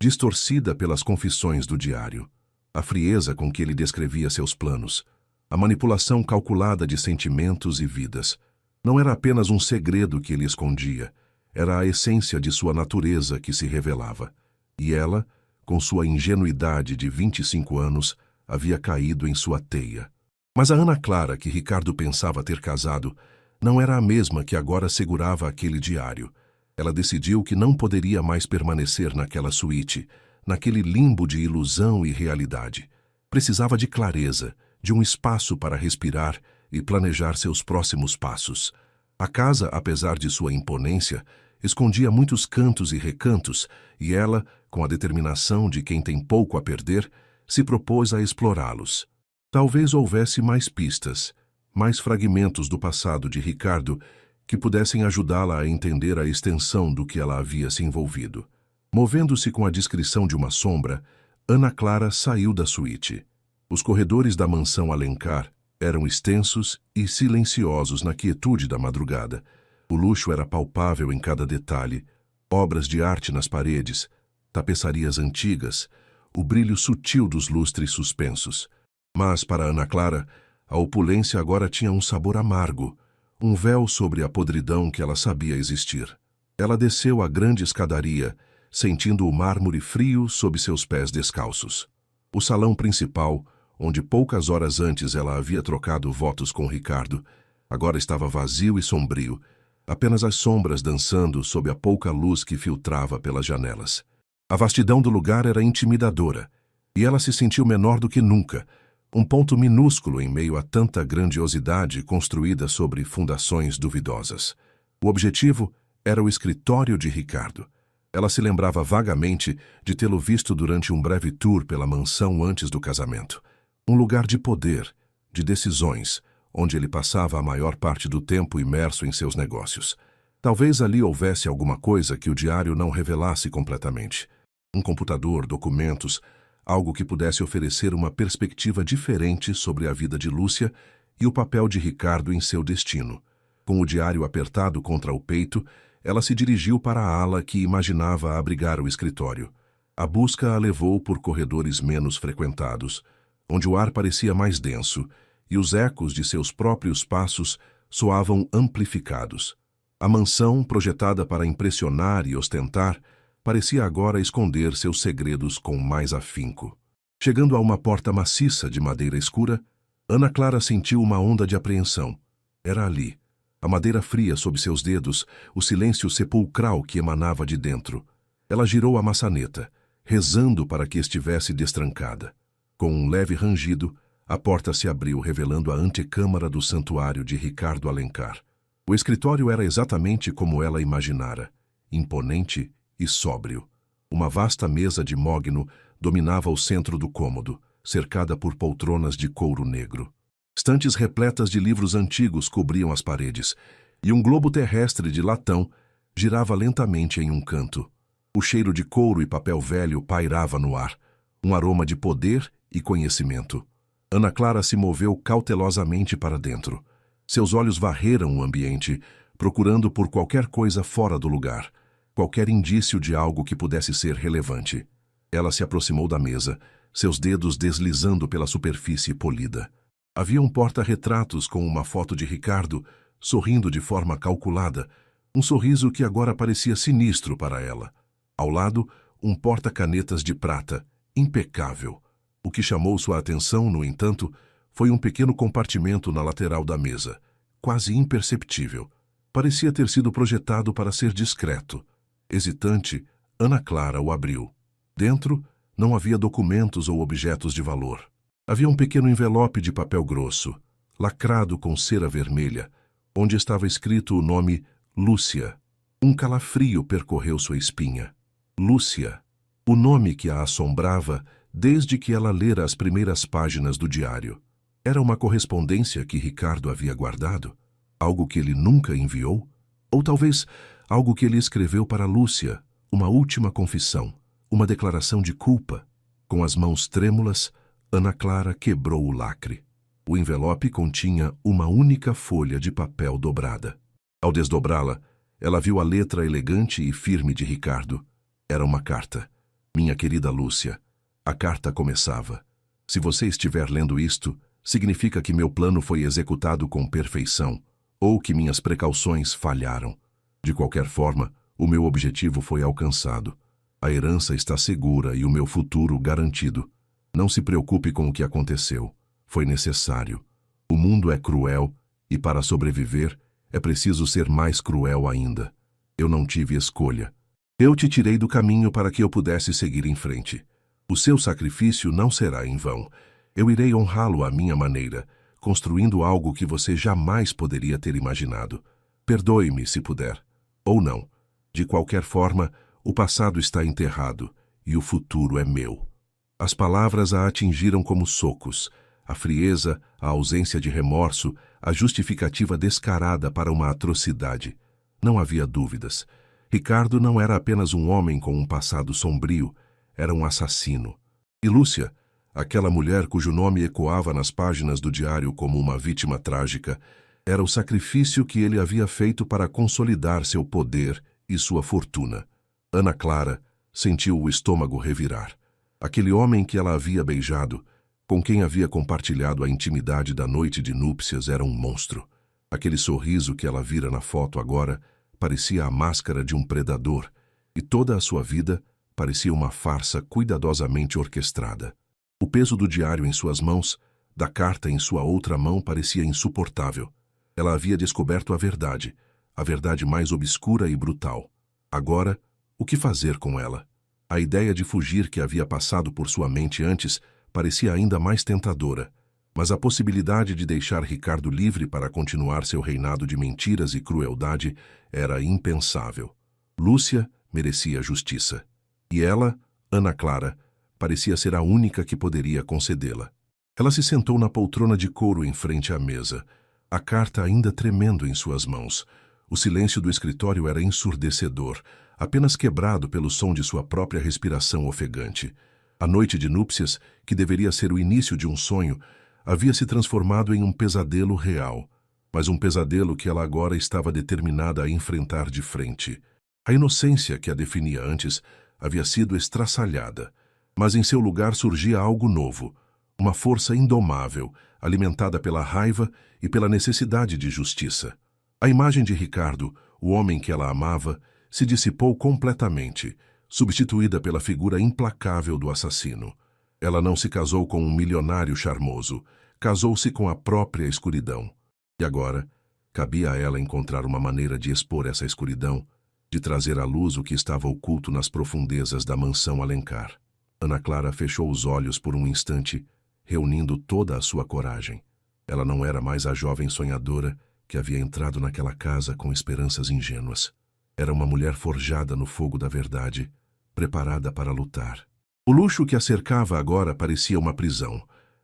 distorcida pelas confissões do diário, a frieza com que ele descrevia seus planos, a manipulação calculada de sentimentos e vidas. Não era apenas um segredo que ele escondia, era a essência de sua natureza que se revelava. E ela, com sua ingenuidade de 25 anos, havia caído em sua teia. Mas a Ana Clara, que Ricardo pensava ter casado, não era a mesma que agora segurava aquele diário. Ela decidiu que não poderia mais permanecer naquela suíte, naquele limbo de ilusão e realidade. Precisava de clareza, de um espaço para respirar e planejar seus próximos passos. A casa, apesar de sua imponência, escondia muitos cantos e recantos, e ela, com a determinação de quem tem pouco a perder, se propôs a explorá-los. Talvez houvesse mais pistas, mais fragmentos do passado de Ricardo que pudessem ajudá-la a entender a extensão do que ela havia se envolvido. Movendo-se com a discrição de uma sombra, Ana Clara saiu da suíte. Os corredores da mansão Alencar eram extensos e silenciosos na quietude da madrugada. O luxo era palpável em cada detalhe, obras de arte nas paredes, tapeçarias antigas, o brilho sutil dos lustres suspensos. Mas, para Ana Clara, a opulência agora tinha um sabor amargo, um véu sobre a podridão que ela sabia existir. Ela desceu a grande escadaria, sentindo o mármore frio sob seus pés descalços. O salão principal, onde poucas horas antes ela havia trocado votos com Ricardo, agora estava vazio e sombrio, apenas as sombras dançando sob a pouca luz que filtrava pelas janelas. A vastidão do lugar era intimidadora, e ela se sentiu menor do que nunca, um ponto minúsculo em meio a tanta grandiosidade construída sobre fundações duvidosas. O objetivo era o escritório de Ricardo. Ela se lembrava vagamente de tê-lo visto durante um breve tour pela mansão antes do casamento. Um lugar de poder, de decisões, onde ele passava a maior parte do tempo imerso em seus negócios. Talvez ali houvesse alguma coisa que o diário não revelasse completamente. Um computador, documentos, algo que pudesse oferecer uma perspectiva diferente sobre a vida de Lúcia e o papel de Ricardo em seu destino. Com o diário apertado contra o peito, ela se dirigiu para a ala que imaginava abrigar o escritório. A busca a levou por corredores menos frequentados, onde o ar parecia mais denso e os ecos de seus próprios passos soavam amplificados. A mansão, projetada para impressionar e ostentar, parecia agora esconder seus segredos com mais afinco. Chegando a uma porta maciça de madeira escura, Ana Clara sentiu uma onda de apreensão. Era ali, a madeira fria sob seus dedos, o silêncio sepulcral que emanava de dentro. Ela girou a maçaneta, rezando para que estivesse destrancada. Com um leve rangido, a porta se abriu, revelando a antecâmara do santuário de Ricardo Alencar. O escritório era exatamente como ela imaginara, imponente e sóbrio. Uma vasta mesa de mogno dominava o centro do cômodo, cercada por poltronas de couro negro. Estantes repletas de livros antigos cobriam as paredes, e um globo terrestre de latão girava lentamente em um canto. O cheiro de couro e papel velho pairava no ar, um aroma de poder e conhecimento. Ana Clara se moveu cautelosamente para dentro. Seus olhos varreram o ambiente, procurando por qualquer coisa fora do lugar, qualquer indício de algo que pudesse ser relevante. Ela se aproximou da mesa, seus dedos deslizando pela superfície polida. Havia um porta-retratos com uma foto de Ricardo, sorrindo de forma calculada, um sorriso que agora parecia sinistro para ela. Ao lado, um porta-canetas de prata, impecável. O que chamou sua atenção, no entanto, foi um pequeno compartimento na lateral da mesa, quase imperceptível. Parecia ter sido projetado para ser discreto. Hesitante, Ana Clara o abriu. Dentro, não havia documentos ou objetos de valor. Havia um pequeno envelope de papel grosso, lacrado com cera vermelha, onde estava escrito o nome Lúcia. Um calafrio percorreu sua espinha. Lúcia, o nome que a assombrava desde que ela lera as primeiras páginas do diário. Era uma correspondência que Ricardo havia guardado? Algo que ele nunca enviou? Ou talvez algo que ele escreveu para Lúcia, uma última confissão, uma declaração de culpa? Com as mãos trêmulas, Ana Clara quebrou o lacre. O envelope continha uma única folha de papel dobrada. Ao desdobrá-la, ela viu a letra elegante e firme de Ricardo. Era uma carta. Minha querida Lúcia, a carta começava. Se você estiver lendo isto, significa que meu plano foi executado com perfeição, ou que minhas precauções falharam. De qualquer forma, o meu objetivo foi alcançado. A herança está segura e o meu futuro garantido. Não se preocupe com o que aconteceu. Foi necessário. O mundo é cruel e, para sobreviver, é preciso ser mais cruel ainda. Eu não tive escolha. Eu te tirei do caminho para que eu pudesse seguir em frente. O seu sacrifício não será em vão. Eu irei honrá-lo à minha maneira, construindo algo que você jamais poderia ter imaginado. Perdoe-me se puder. Ou não. De qualquer forma, o passado está enterrado e o futuro é meu. As palavras a atingiram como socos. A frieza, a ausência de remorso, a justificativa descarada para uma atrocidade. Não havia dúvidas. Ricardo não era apenas um homem com um passado sombrio, era um assassino. E Lúcia, aquela mulher cujo nome ecoava nas páginas do diário como uma vítima trágica, era o sacrifício que ele havia feito para consolidar seu poder e sua fortuna. Ana Clara sentiu o estômago revirar. Aquele homem que ela havia beijado, com quem havia compartilhado a intimidade da noite de núpcias, era um monstro. Aquele sorriso que ela vira na foto agora parecia a máscara de um predador, e toda a sua vida parecia uma farsa cuidadosamente orquestrada. O peso do diário em suas mãos, da carta em sua outra mão, parecia insuportável. Ela havia descoberto a verdade mais obscura e brutal. Agora, o que fazer com ela? A ideia de fugir que havia passado por sua mente antes parecia ainda mais tentadora, mas a possibilidade de deixar Ricardo livre para continuar seu reinado de mentiras e crueldade era impensável. Lúcia merecia justiça. E ela, Ana Clara, parecia ser a única que poderia concedê-la. Ela se sentou na poltrona de couro em frente à mesa, a carta ainda tremendo em suas mãos. O silêncio do escritório era ensurdecedor, apenas quebrado pelo som de sua própria respiração ofegante. A noite de núpcias, que deveria ser o início de um sonho, havia se transformado em um pesadelo real, mas um pesadelo que ela agora estava determinada a enfrentar de frente. A inocência que a definia antes havia sido estraçalhada, mas em seu lugar surgia algo novo, uma força indomável, alimentada pela raiva e pela necessidade de justiça. A imagem de Ricardo, o homem que ela amava, se dissipou completamente, substituída pela figura implacável do assassino. Ela não se casou com um milionário charmoso, casou-se com a própria escuridão. E agora, cabia a ela encontrar uma maneira de expor essa escuridão, de trazer à luz o que estava oculto nas profundezas da mansão Alencar. Ana Clara fechou os olhos por um instante, reunindo toda a sua coragem. Ela não era mais a jovem sonhadora que havia entrado naquela casa com esperanças ingênuas. Era uma mulher forjada no fogo da verdade, preparada para lutar. O luxo que a cercava agora parecia uma prisão,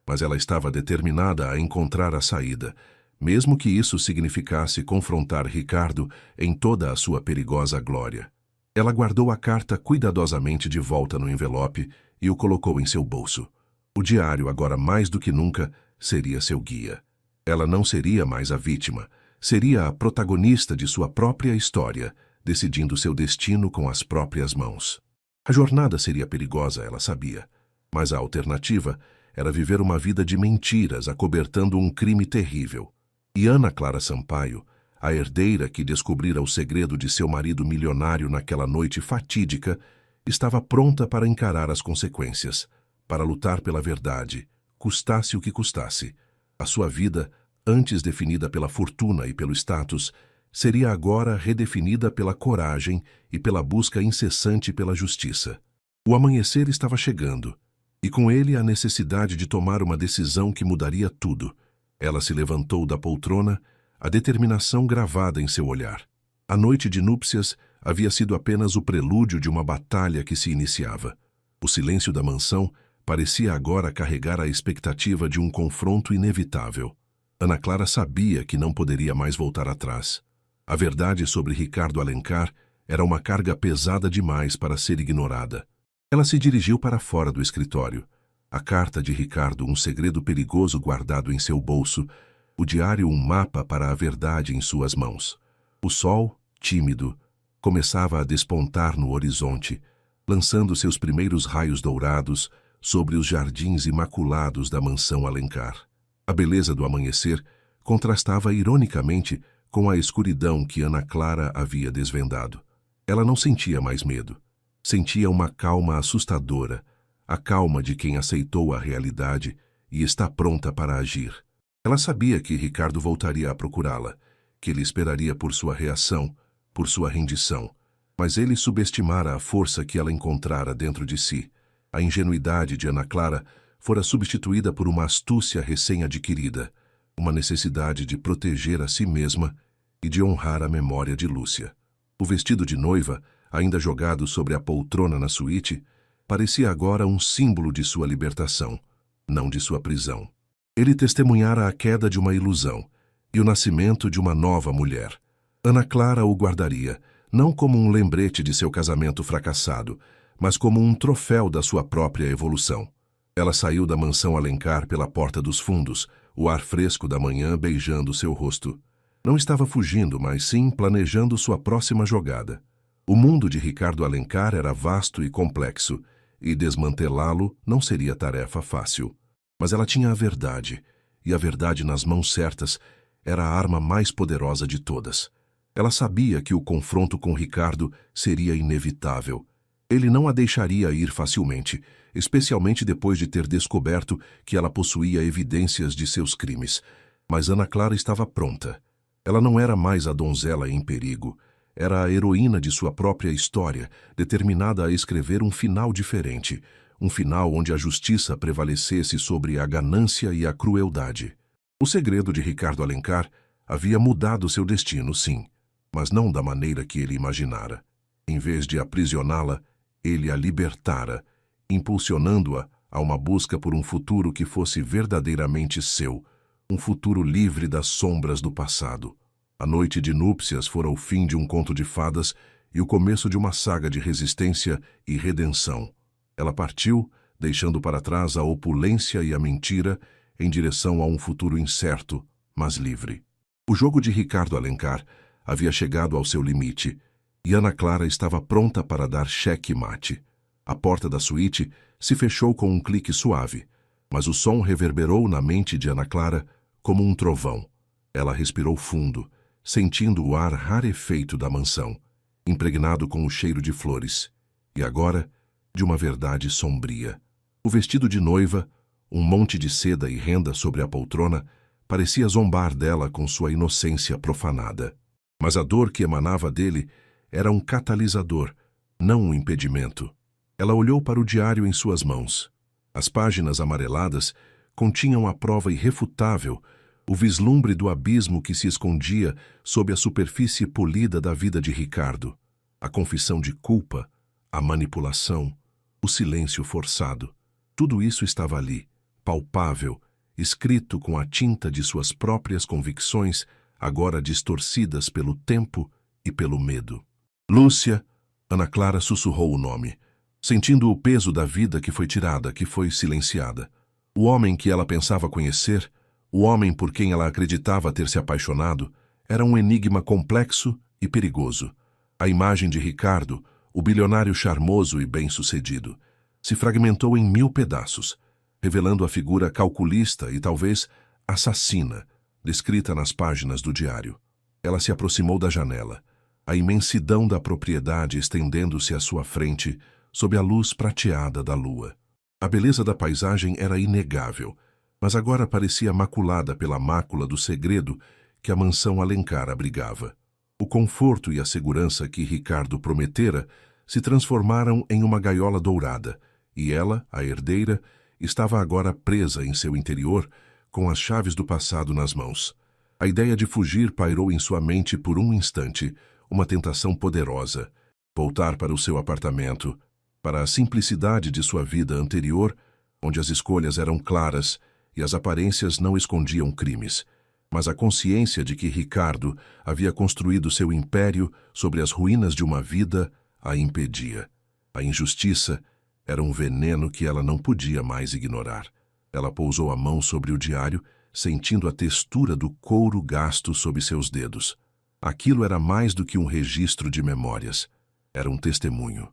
mas ela estava determinada a encontrar a saída, mesmo que isso significasse confrontar Ricardo em toda a sua perigosa glória. Ela guardou a carta cuidadosamente de volta no envelope e o colocou em seu bolso. O diário, agora mais do que nunca, seria seu guia. Ela não seria mais a vítima, seria a protagonista de sua própria história, decidindo seu destino com as próprias mãos. A jornada seria perigosa, ela sabia, mas a alternativa era viver uma vida de mentiras acobertando um crime terrível. E Ana Clara Sampaio, a herdeira que descobrira o segredo de seu marido milionário naquela noite fatídica, estava pronta para encarar as consequências, para lutar pela verdade, custasse o que custasse. A sua vida, antes definida pela fortuna e pelo status, seria agora redefinida pela coragem e pela busca incessante pela justiça. O amanhecer estava chegando, e com ele a necessidade de tomar uma decisão que mudaria tudo. Ela se levantou da poltrona, a determinação gravada em seu olhar. A noite de núpcias havia sido apenas o prelúdio de uma batalha que se iniciava. O silêncio da mansão parecia agora carregar a expectativa de um confronto inevitável. Ana Clara sabia que não poderia mais voltar atrás. A verdade sobre Ricardo Alencar era uma carga pesada demais para ser ignorada. Ela se dirigiu para fora do escritório. A carta de Ricardo, um segredo perigoso guardado em seu bolso, o diário, um mapa para a verdade em suas mãos. O sol, tímido, começava a despontar no horizonte, lançando seus primeiros raios dourados sobre os jardins imaculados da mansão Alencar. A beleza do amanhecer contrastava ironicamente com a escuridão que Ana Clara havia desvendado. Ela não sentia mais medo. Sentia uma calma assustadora, a calma de quem aceitou a realidade e está pronta para agir. Ela sabia que Ricardo voltaria a procurá-la, que ele esperaria por sua reação, por sua rendição. Mas ele subestimara a força que ela encontrara dentro de si. A ingenuidade de Ana Clara fora substituída por uma astúcia recém-adquirida, uma necessidade de proteger a si mesma e de honrar a memória de Lúcia. O vestido de noiva, ainda jogado sobre a poltrona na suíte, parecia agora um símbolo de sua libertação, não de sua prisão. Ele testemunhara a queda de uma ilusão e o nascimento de uma nova mulher. Ana Clara o guardaria, não como um lembrete de seu casamento fracassado, mas como um troféu da sua própria evolução. Ela saiu da mansão Alencar pela porta dos fundos, o ar fresco da manhã beijando seu rosto. Não estava fugindo, mas sim planejando sua próxima jogada. O mundo de Ricardo Alencar era vasto e complexo, e desmantelá-lo não seria tarefa fácil. Mas ela tinha a verdade, e a verdade nas mãos certas era a arma mais poderosa de todas. Ela sabia que o confronto com Ricardo seria inevitável. Ele não a deixaria ir facilmente, especialmente depois de ter descoberto que ela possuía evidências de seus crimes. Mas Ana Clara estava pronta. Ela não era mais a donzela em perigo. Era a heroína de sua própria história, determinada a escrever um final diferente, um final onde a justiça prevalecesse sobre a ganância e a crueldade. O segredo de Ricardo Alencar havia mudado seu destino, sim, mas não da maneira que ele imaginara. Em vez de aprisioná-la, ele a libertara, impulsionando-a a uma busca por um futuro que fosse verdadeiramente seu, um futuro livre das sombras do passado. A noite de núpcias fora o fim de um conto de fadas e o começo de uma saga de resistência e redenção. Ela partiu, deixando para trás a opulência e a mentira, em direção a um futuro incerto, mas livre. O jogo de Ricardo Alencar havia chegado ao seu limite, e Ana Clara estava pronta para dar cheque-mate. A porta da suíte se fechou com um clique suave, mas o som reverberou na mente de Ana Clara como um trovão. Ela respirou fundo, sentindo o ar rarefeito da mansão, impregnado com o cheiro de flores, e agora, de uma verdade sombria. O vestido de noiva, um monte de seda e renda sobre a poltrona, parecia zombar dela com sua inocência profanada. Mas a dor que emanava dele era um catalisador, não um impedimento. Ela olhou para o diário em suas mãos. As páginas amareladas continham a prova irrefutável, o vislumbre do abismo que se escondia sob a superfície polida da vida de Ricardo. A confissão de culpa, a manipulação, o silêncio forçado. Tudo isso estava ali, palpável, escrito com a tinta de suas próprias convicções, agora distorcidas pelo tempo e pelo medo. Lúcia, Ana Clara sussurrou o nome, sentindo o peso da vida que foi tirada, que foi silenciada. O homem que ela pensava conhecer, o homem por quem ela acreditava ter se apaixonado, era um enigma complexo e perigoso. A imagem de Ricardo, o bilionário charmoso e bem-sucedido, se fragmentou em 1000 pedaços, revelando a figura calculista e talvez assassina, descrita nas páginas do diário. Ela se aproximou da janela, a imensidão da propriedade estendendo-se à sua frente sob a luz prateada da lua. A beleza da paisagem era inegável, mas agora parecia maculada pela mácula do segredo que a mansão Alencar abrigava. O conforto e a segurança que Ricardo prometera se transformaram em uma gaiola dourada, e ela, a herdeira, estava agora presa em seu interior, com as chaves do passado nas mãos. A ideia de fugir pairou em sua mente por um instante, uma tentação poderosa. Voltar para o seu apartamento, para a simplicidade de sua vida anterior, onde as escolhas eram claras e as aparências não escondiam crimes. Mas a consciência de que Ricardo havia construído seu império sobre as ruínas de uma vida a impedia. A injustiça era um veneno que ela não podia mais ignorar. Ela pousou a mão sobre o diário, sentindo a textura do couro gasto sob seus dedos. Aquilo era mais do que um registro de memórias. Era um testemunho.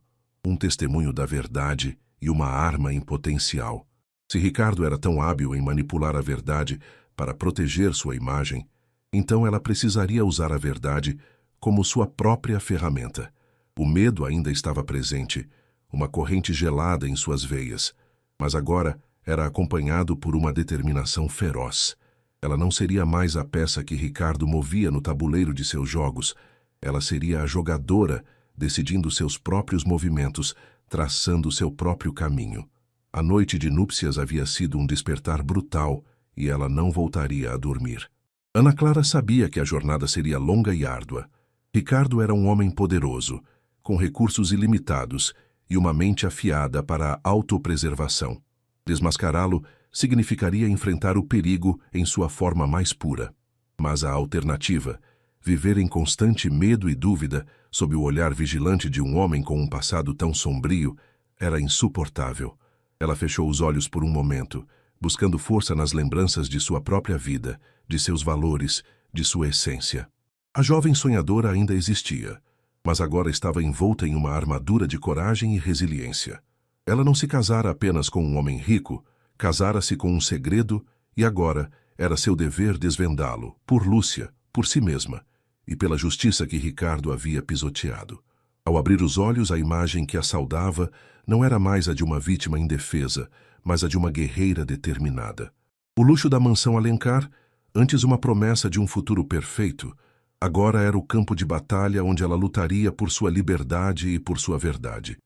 um testemunho da verdade e uma arma em potencial. Se Ricardo era tão hábil em manipular a verdade para proteger sua imagem, então ela precisaria usar a verdade como sua própria ferramenta. O medo ainda estava presente, uma corrente gelada em suas veias, mas agora era acompanhado por uma determinação feroz. Ela não seria mais a peça que Ricardo movia no tabuleiro de seus jogos. Ela seria a jogadora, decidindo seus próprios movimentos, traçando seu próprio caminho. A noite de núpcias havia sido um despertar brutal e ela não voltaria a dormir. Ana Clara sabia que a jornada seria longa e árdua. Ricardo era um homem poderoso, com recursos ilimitados e uma mente afiada para a autopreservação. Desmascará-lo significaria enfrentar o perigo em sua forma mais pura. Mas a alternativa, viver em constante medo e dúvida sob o olhar vigilante de um homem com um passado tão sombrio, era insuportável. Ela fechou os olhos por um momento, buscando força nas lembranças de sua própria vida, de seus valores, de sua essência. A jovem sonhadora ainda existia, mas agora estava envolta em uma armadura de coragem e resiliência. Ela não se casara apenas com um homem rico, casara-se com um segredo e agora era seu dever desvendá-lo, por Lúcia, por si mesma, e pela justiça que Ricardo havia pisoteado. Ao abrir os olhos, a imagem que a saudava não era mais a de uma vítima indefesa, mas a de uma guerreira determinada. O luxo da mansão Alencar, antes uma promessa de um futuro perfeito, agora era o campo de batalha onde ela lutaria por sua liberdade e por sua verdade.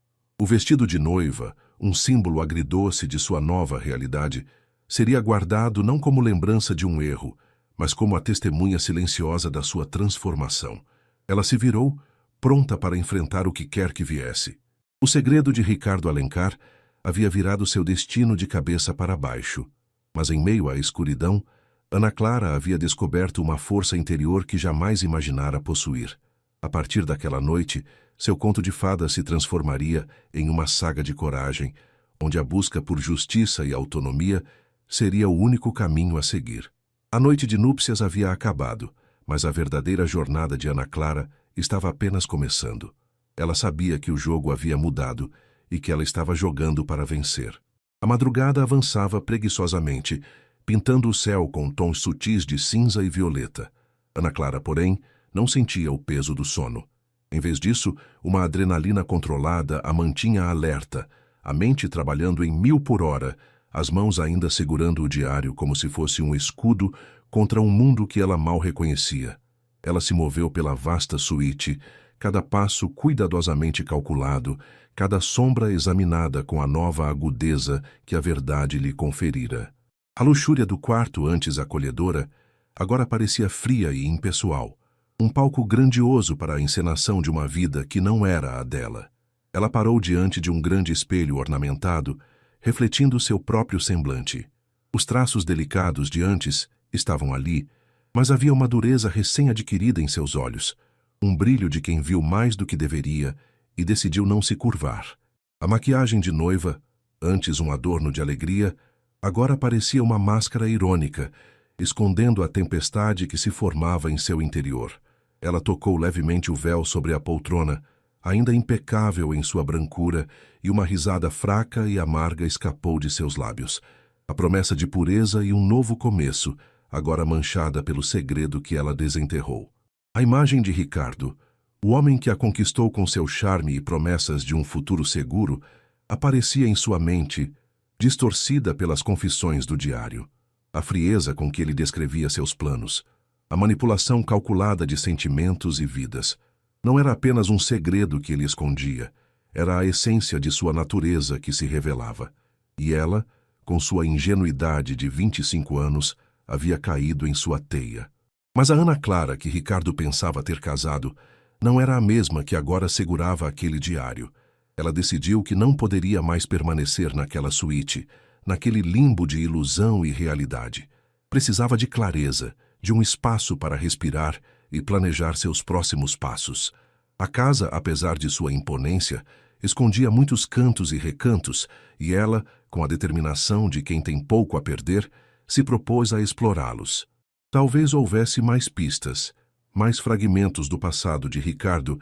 O vestido de noiva, um símbolo agridoce de sua nova realidade, seria guardado não como lembrança de um erro, mas como a testemunha silenciosa da sua transformação. Ela se virou, pronta para enfrentar o que quer que viesse. O segredo de Ricardo Alencar havia virado seu destino de cabeça para baixo, mas em meio à escuridão, Ana Clara havia descoberto uma força interior que jamais imaginara possuir. A partir daquela noite, seu conto de fadas se transformaria em uma saga de coragem, onde a busca por justiça e autonomia seria o único caminho a seguir. A noite de núpcias havia acabado, mas a verdadeira jornada de Ana Clara estava apenas começando. Ela sabia que o jogo havia mudado e que ela estava jogando para vencer. A madrugada avançava preguiçosamente, pintando o céu com tons sutis de cinza e violeta. Ana Clara, porém, não sentia o peso do sono. Em vez disso, uma adrenalina controlada a mantinha alerta, a mente trabalhando em 1000 por hora, as mãos ainda segurando o diário como se fosse um escudo contra um mundo que ela mal reconhecia. Ela se moveu pela vasta suíte, cada passo cuidadosamente calculado, cada sombra examinada com a nova agudeza que a verdade lhe conferira. A luxúria do quarto, antes acolhedora, agora parecia fria e impessoal, um palco grandioso para a encenação de uma vida que não era a dela. Ela parou diante de um grande espelho ornamentado, refletindo seu próprio semblante. Os traços delicados de antes estavam ali, mas havia uma dureza recém-adquirida em seus olhos, um brilho de quem viu mais do que deveria e decidiu não se curvar. A maquiagem de noiva, antes um adorno de alegria, agora parecia uma máscara irônica, escondendo a tempestade que se formava em seu interior. Ela tocou levemente o véu sobre a poltrona, ainda impecável em sua brancura, e uma risada fraca e amarga escapou de seus lábios. A promessa de pureza e um novo começo, agora manchada pelo segredo que ela desenterrou. A imagem de Ricardo, o homem que a conquistou com seu charme e promessas de um futuro seguro, aparecia em sua mente, distorcida pelas confissões do diário. A frieza com que ele descrevia seus planos, a manipulação calculada de sentimentos e vidas. Não era apenas um segredo que ele escondia, era a essência de sua natureza que se revelava. E ela, com sua ingenuidade de 25 anos, havia caído em sua teia. Mas a Ana Clara que Ricardo pensava ter casado não era a mesma que agora segurava aquele diário. Ela decidiu que não poderia mais permanecer naquela suíte, naquele limbo de ilusão e realidade. Precisava de clareza, de um espaço para respirar e planejar seus próximos passos. A casa, apesar de sua imponência, escondia muitos cantos e recantos, e ela, com a determinação de quem tem pouco a perder, se propôs a explorá-los. Talvez houvesse mais pistas, mais fragmentos do passado de Ricardo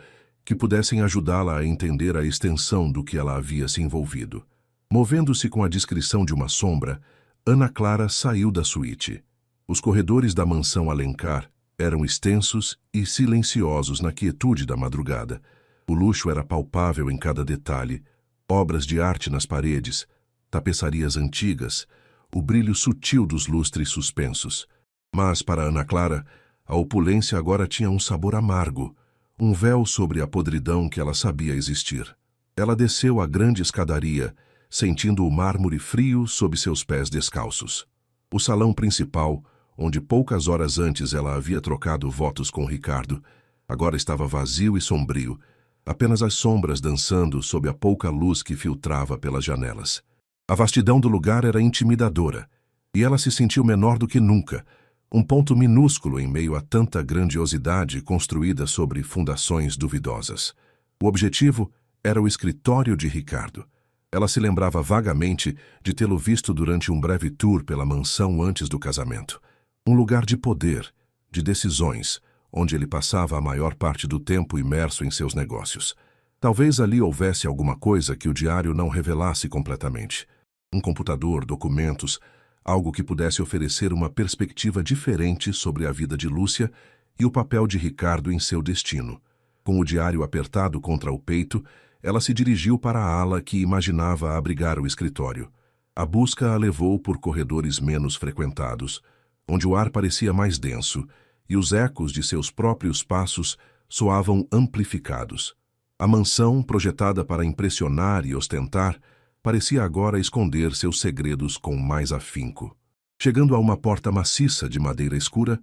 que pudessem ajudá-la a entender a extensão do que ela havia se envolvido. Movendo-se com a discrição de uma sombra, Ana Clara saiu da suíte. Os corredores da mansão Alencar eram extensos e silenciosos na quietude da madrugada. O luxo era palpável em cada detalhe, obras de arte nas paredes, tapeçarias antigas, o brilho sutil dos lustres suspensos. Mas, para Ana Clara, a opulência agora tinha um sabor amargo, um véu sobre a podridão que ela sabia existir. Ela desceu a grande escadaria, sentindo o mármore frio sob seus pés descalços. O salão principal, onde poucas horas antes ela havia trocado votos com Ricardo, agora estava vazio e sombrio, apenas as sombras dançando sob a pouca luz que filtrava pelas janelas. A vastidão do lugar era intimidadora, e ela se sentiu menor do que nunca, um ponto minúsculo em meio a tanta grandiosidade construída sobre fundações duvidosas. O objetivo era o escritório de Ricardo. Ela se lembrava vagamente de tê-lo visto durante um breve tour pela mansão antes do casamento. Um lugar de poder, de decisões, onde ele passava a maior parte do tempo imerso em seus negócios. Talvez ali houvesse alguma coisa que o diário não revelasse completamente. Um computador, documentos, algo que pudesse oferecer uma perspectiva diferente sobre a vida de Lúcia e o papel de Ricardo em seu destino. Com o diário apertado contra o peito, ela se dirigiu para a ala que imaginava abrigar o escritório. A busca a levou por corredores menos frequentados, onde o ar parecia mais denso e os ecos de seus próprios passos soavam amplificados. A mansão, projetada para impressionar e ostentar, parecia agora esconder seus segredos com mais afinco. Chegando a uma porta maciça de madeira escura,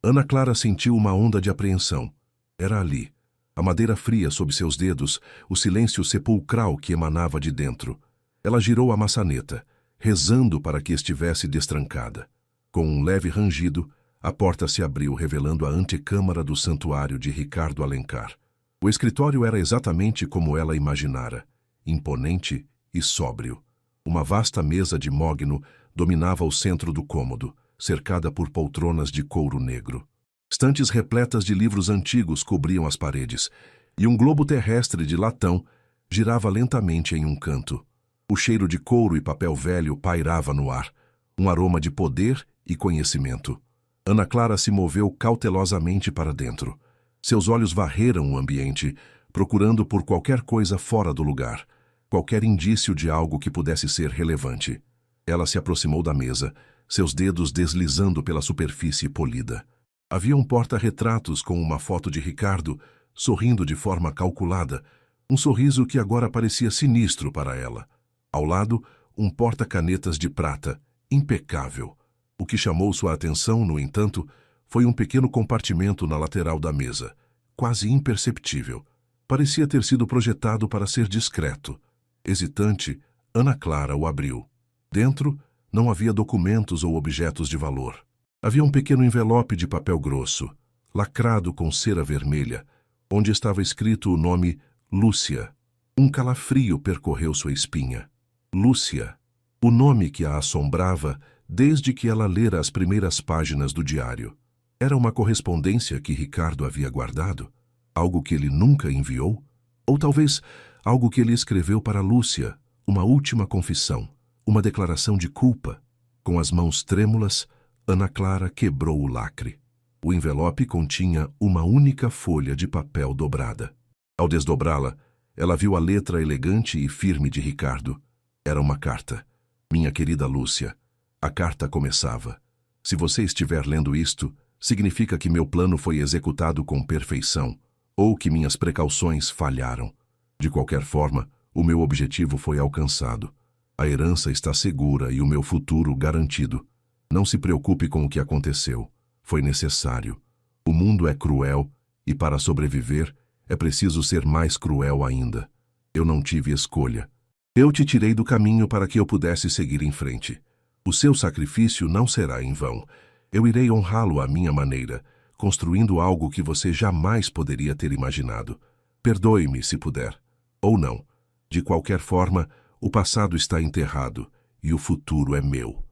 Ana Clara sentiu uma onda de apreensão. Era ali, a madeira fria sob seus dedos, o silêncio sepulcral que emanava de dentro. Ela girou a maçaneta, rezando para que estivesse destrancada. Com um leve rangido, a porta se abriu, revelando a antecâmara do santuário de Ricardo Alencar. O escritório era exatamente como ela imaginara, imponente e sóbrio. Uma vasta mesa de mogno dominava o centro do cômodo, cercada por poltronas de couro negro. Estantes repletas de livros antigos cobriam as paredes, e um globo terrestre de latão girava lentamente em um canto. O cheiro de couro e papel velho pairava no ar, um aroma de poder e conhecimento. Ana Clara se moveu cautelosamente para dentro. Seus olhos varreram o ambiente, procurando por qualquer coisa fora do lugar, qualquer indício de algo que pudesse ser relevante. Ela se aproximou da mesa, seus dedos deslizando pela superfície polida. Havia um porta-retratos com uma foto de Ricardo, sorrindo de forma calculada, um sorriso que agora parecia sinistro para ela. Ao lado, um porta-canetas de prata, impecável. O que chamou sua atenção, no entanto, foi um pequeno compartimento na lateral da mesa, quase imperceptível. Parecia ter sido projetado para ser discreto. Hesitante, Ana Clara o abriu. Dentro, não havia documentos ou objetos de valor. Havia um pequeno envelope de papel grosso, lacrado com cera vermelha, onde estava escrito o nome Lúcia. Um calafrio percorreu sua espinha. Lúcia, o nome que a assombrava desde que ela lera as primeiras páginas do diário. Era uma correspondência que Ricardo havia guardado? Algo que ele nunca enviou? Ou talvez algo que ele escreveu para Lúcia, uma última confissão, uma declaração de culpa? Com as mãos trêmulas, Ana Clara quebrou o lacre. O envelope continha uma única folha de papel dobrada. Ao desdobrá-la, ela viu a letra elegante e firme de Ricardo. Era uma carta. Minha querida Lúcia, a carta começava: se você estiver lendo isto, significa que meu plano foi executado com perfeição, ou que minhas precauções falharam. De qualquer forma, o meu objetivo foi alcançado. A herança está segura e o meu futuro garantido. Não se preocupe com o que aconteceu. Foi necessário. O mundo é cruel e, para sobreviver, é preciso ser mais cruel ainda. Eu não tive escolha. Eu te tirei do caminho para que eu pudesse seguir em frente. O seu sacrifício não será em vão. Eu irei honrá-lo à minha maneira, construindo algo que você jamais poderia ter imaginado. Perdoe-me se puder. Ou não. De qualquer forma, o passado está enterrado e o futuro é meu.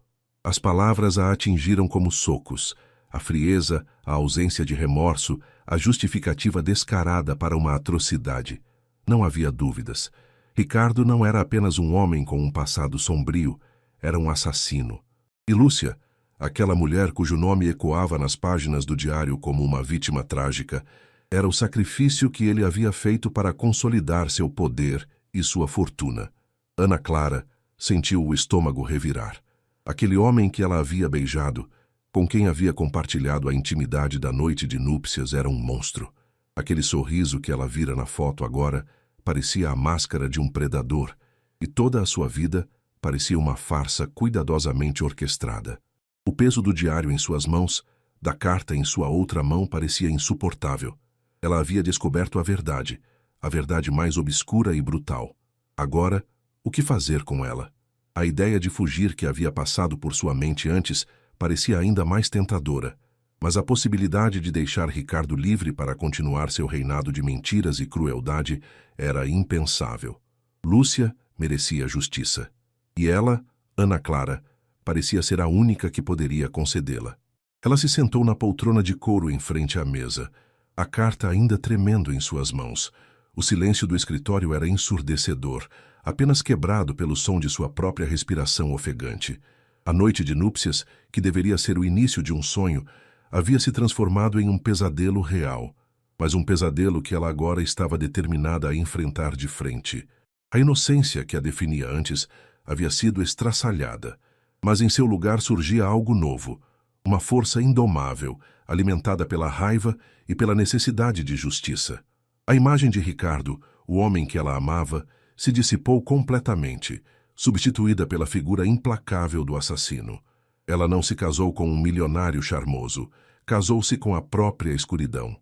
As palavras a atingiram como socos. A frieza, a ausência de remorso, a justificativa descarada para uma atrocidade. Não havia dúvidas. Ricardo não era apenas um homem com um passado sombrio, era um assassino. E Lúcia, aquela mulher cujo nome ecoava nas páginas do diário como uma vítima trágica, era o sacrifício que ele havia feito para consolidar seu poder e sua fortuna. Ana Clara sentiu o estômago revirar. Aquele homem que ela havia beijado, com quem havia compartilhado a intimidade da noite de núpcias, era um monstro. Aquele sorriso que ela vira na foto agora parecia a máscara de um predador, e toda a sua vida parecia uma farsa cuidadosamente orquestrada. O peso do diário em suas mãos, da carta em sua outra mão, parecia insuportável. Ela havia descoberto a verdade mais obscura e brutal. Agora, o que fazer com ela? A ideia de fugir que havia passado por sua mente antes parecia ainda mais tentadora, mas a possibilidade de deixar Ricardo livre para continuar seu reinado de mentiras e crueldade era impensável. Lúcia merecia justiça. E ela, Ana Clara, parecia ser a única que poderia concedê-la. Ela se sentou na poltrona de couro em frente à mesa, a carta ainda tremendo em suas mãos. O silêncio do escritório era ensurdecedor, apenas quebrado pelo som de sua própria respiração ofegante. A noite de núpcias, que deveria ser o início de um sonho, havia se transformado em um pesadelo real, mas um pesadelo que ela agora estava determinada a enfrentar de frente. A inocência que a definia antes havia sido estraçalhada, mas em seu lugar surgia algo novo, uma força indomável, alimentada pela raiva e pela necessidade de justiça. A imagem de Ricardo, o homem que ela amava, se dissipou completamente, substituída pela figura implacável do assassino. Ela não se casou com um milionário charmoso, casou-se com a própria escuridão.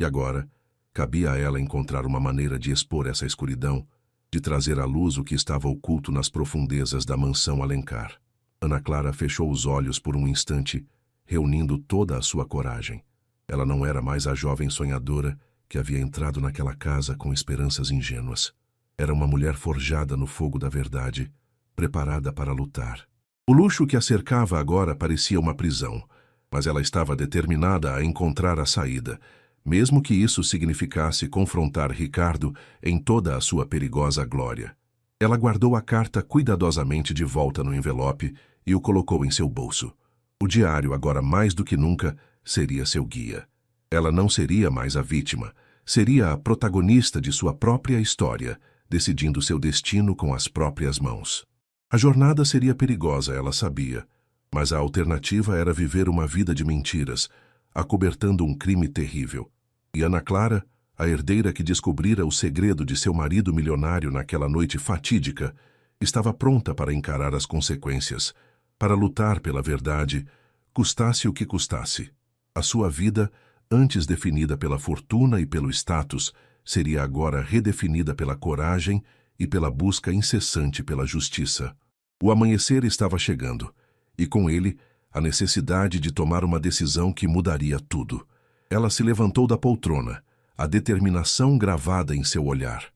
E agora, cabia a ela encontrar uma maneira de expor essa escuridão, de trazer à luz o que estava oculto nas profundezas da mansão Alencar. Ana Clara fechou os olhos por um instante, reunindo toda a sua coragem. Ela não era mais a jovem sonhadora que havia entrado naquela casa com esperanças ingênuas. Era uma mulher forjada no fogo da verdade, preparada para lutar. O luxo que a cercava agora parecia uma prisão, mas ela estava determinada a encontrar a saída, mesmo que isso significasse confrontar Ricardo em toda a sua perigosa glória. Ela guardou a carta cuidadosamente de volta no envelope e o colocou em seu bolso. O diário, agora mais do que nunca, seria seu guia. Ela não seria mais a vítima, seria a protagonista de sua própria história, decidindo seu destino com as próprias mãos. A jornada seria perigosa, ela sabia, mas a alternativa era viver uma vida de mentiras, acobertando um crime terrível. E Ana Clara, a herdeira que descobrira o segredo de seu marido milionário naquela noite fatídica, estava pronta para encarar as consequências, para lutar pela verdade, custasse o que custasse. A sua vida, antes definida pela fortuna e pelo status, seria agora redefinida pela coragem e pela busca incessante pela justiça. O amanhecer estava chegando, e com ele, a necessidade de tomar uma decisão que mudaria tudo. Ela se levantou da poltrona, a determinação gravada em seu olhar.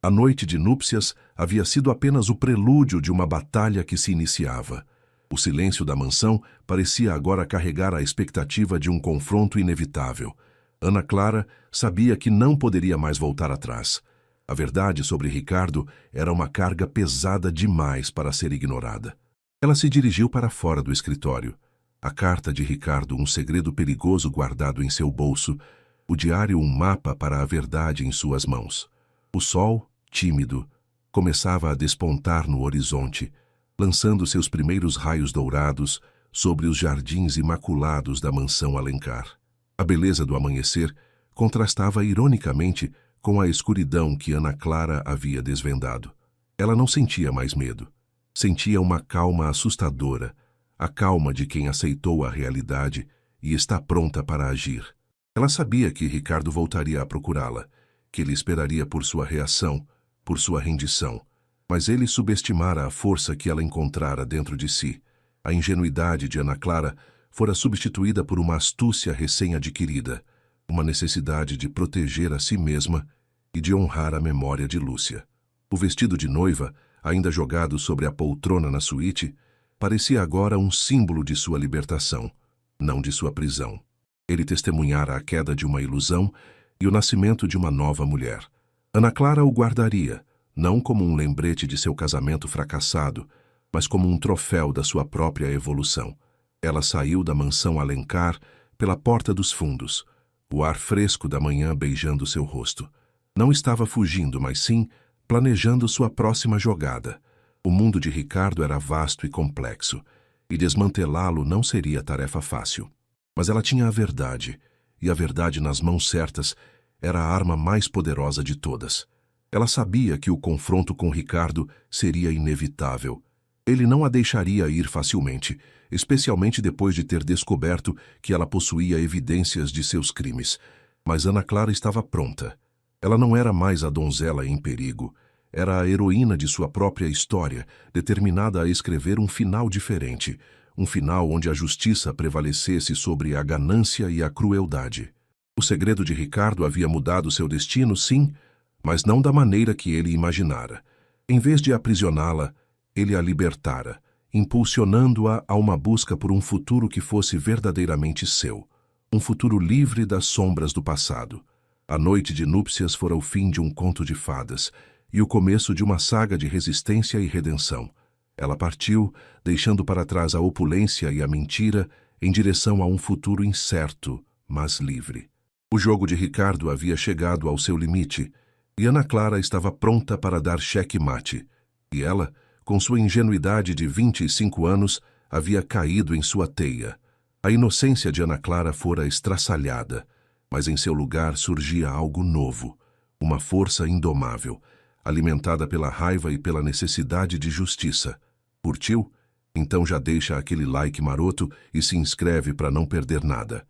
A noite de núpcias havia sido apenas o prelúdio de uma batalha que se iniciava. O silêncio da mansão parecia agora carregar a expectativa de um confronto inevitável. Ana Clara sabia que não poderia mais voltar atrás. A verdade sobre Ricardo era uma carga pesada demais para ser ignorada. Ela se dirigiu para fora do escritório. A carta de Ricardo, um segredo perigoso guardado em seu bolso, o diário, um mapa para a verdade em suas mãos. O sol, tímido, começava a despontar no horizonte, lançando seus primeiros raios dourados sobre os jardins imaculados da mansão Alencar. A beleza do amanhecer contrastava ironicamente com a escuridão que Ana Clara havia desvendado. Ela não sentia mais medo. Sentia uma calma assustadora, a calma de quem aceitou a realidade e está pronta para agir. Ela sabia que Ricardo voltaria a procurá-la, que ele esperaria por sua reação, por sua rendição. Mas ele subestimara a força que ela encontrara dentro de si. A ingenuidade de Ana Clara fora substituída por uma astúcia recém-adquirida, uma necessidade de proteger a si mesma e de honrar a memória de Lúcia. O vestido de noiva, ainda jogado sobre a poltrona na suíte, parecia agora um símbolo de sua libertação, não de sua prisão. Ele testemunhara a queda de uma ilusão e o nascimento de uma nova mulher. Ana Clara o guardaria, não como um lembrete de seu casamento fracassado, mas como um troféu da sua própria evolução. Ela saiu da mansão Alencar pela porta dos fundos, o ar fresco da manhã beijando seu rosto. Não estava fugindo, mas sim planejando sua próxima jogada. O mundo de Ricardo era vasto e complexo, e desmantelá-lo não seria tarefa fácil. Mas ela tinha a verdade, e a verdade nas mãos certas era a arma mais poderosa de todas. Ela sabia que o confronto com Ricardo seria inevitável. Ele não a deixaria ir facilmente, especialmente depois de ter descoberto que ela possuía evidências de seus crimes. Mas Ana Clara estava pronta. Ela não era mais a donzela em perigo. Era a heroína de sua própria história, determinada a escrever um final diferente, um final onde a justiça prevalecesse sobre a ganância e a crueldade. O segredo de Ricardo havia mudado seu destino, sim, mas não da maneira que ele imaginara. Em vez de aprisioná-la, ele a libertara, impulsionando-a a uma busca por um futuro que fosse verdadeiramente seu, um futuro livre das sombras do passado. A noite de núpcias fora o fim de um conto de fadas e o começo de uma saga de resistência e redenção. Ela partiu, deixando para trás a opulência e a mentira, em direção a um futuro incerto, mas livre. O jogo de Ricardo havia chegado ao seu limite, e Ana Clara estava pronta para dar cheque-mate. E ela, com sua ingenuidade de 25 anos, havia caído em sua teia. A inocência de Ana Clara fora estraçalhada, mas em seu lugar surgia algo novo, uma força indomável, alimentada pela raiva e pela necessidade de justiça. Curtiu? Então já deixa aquele like maroto e se inscreve para não perder nada.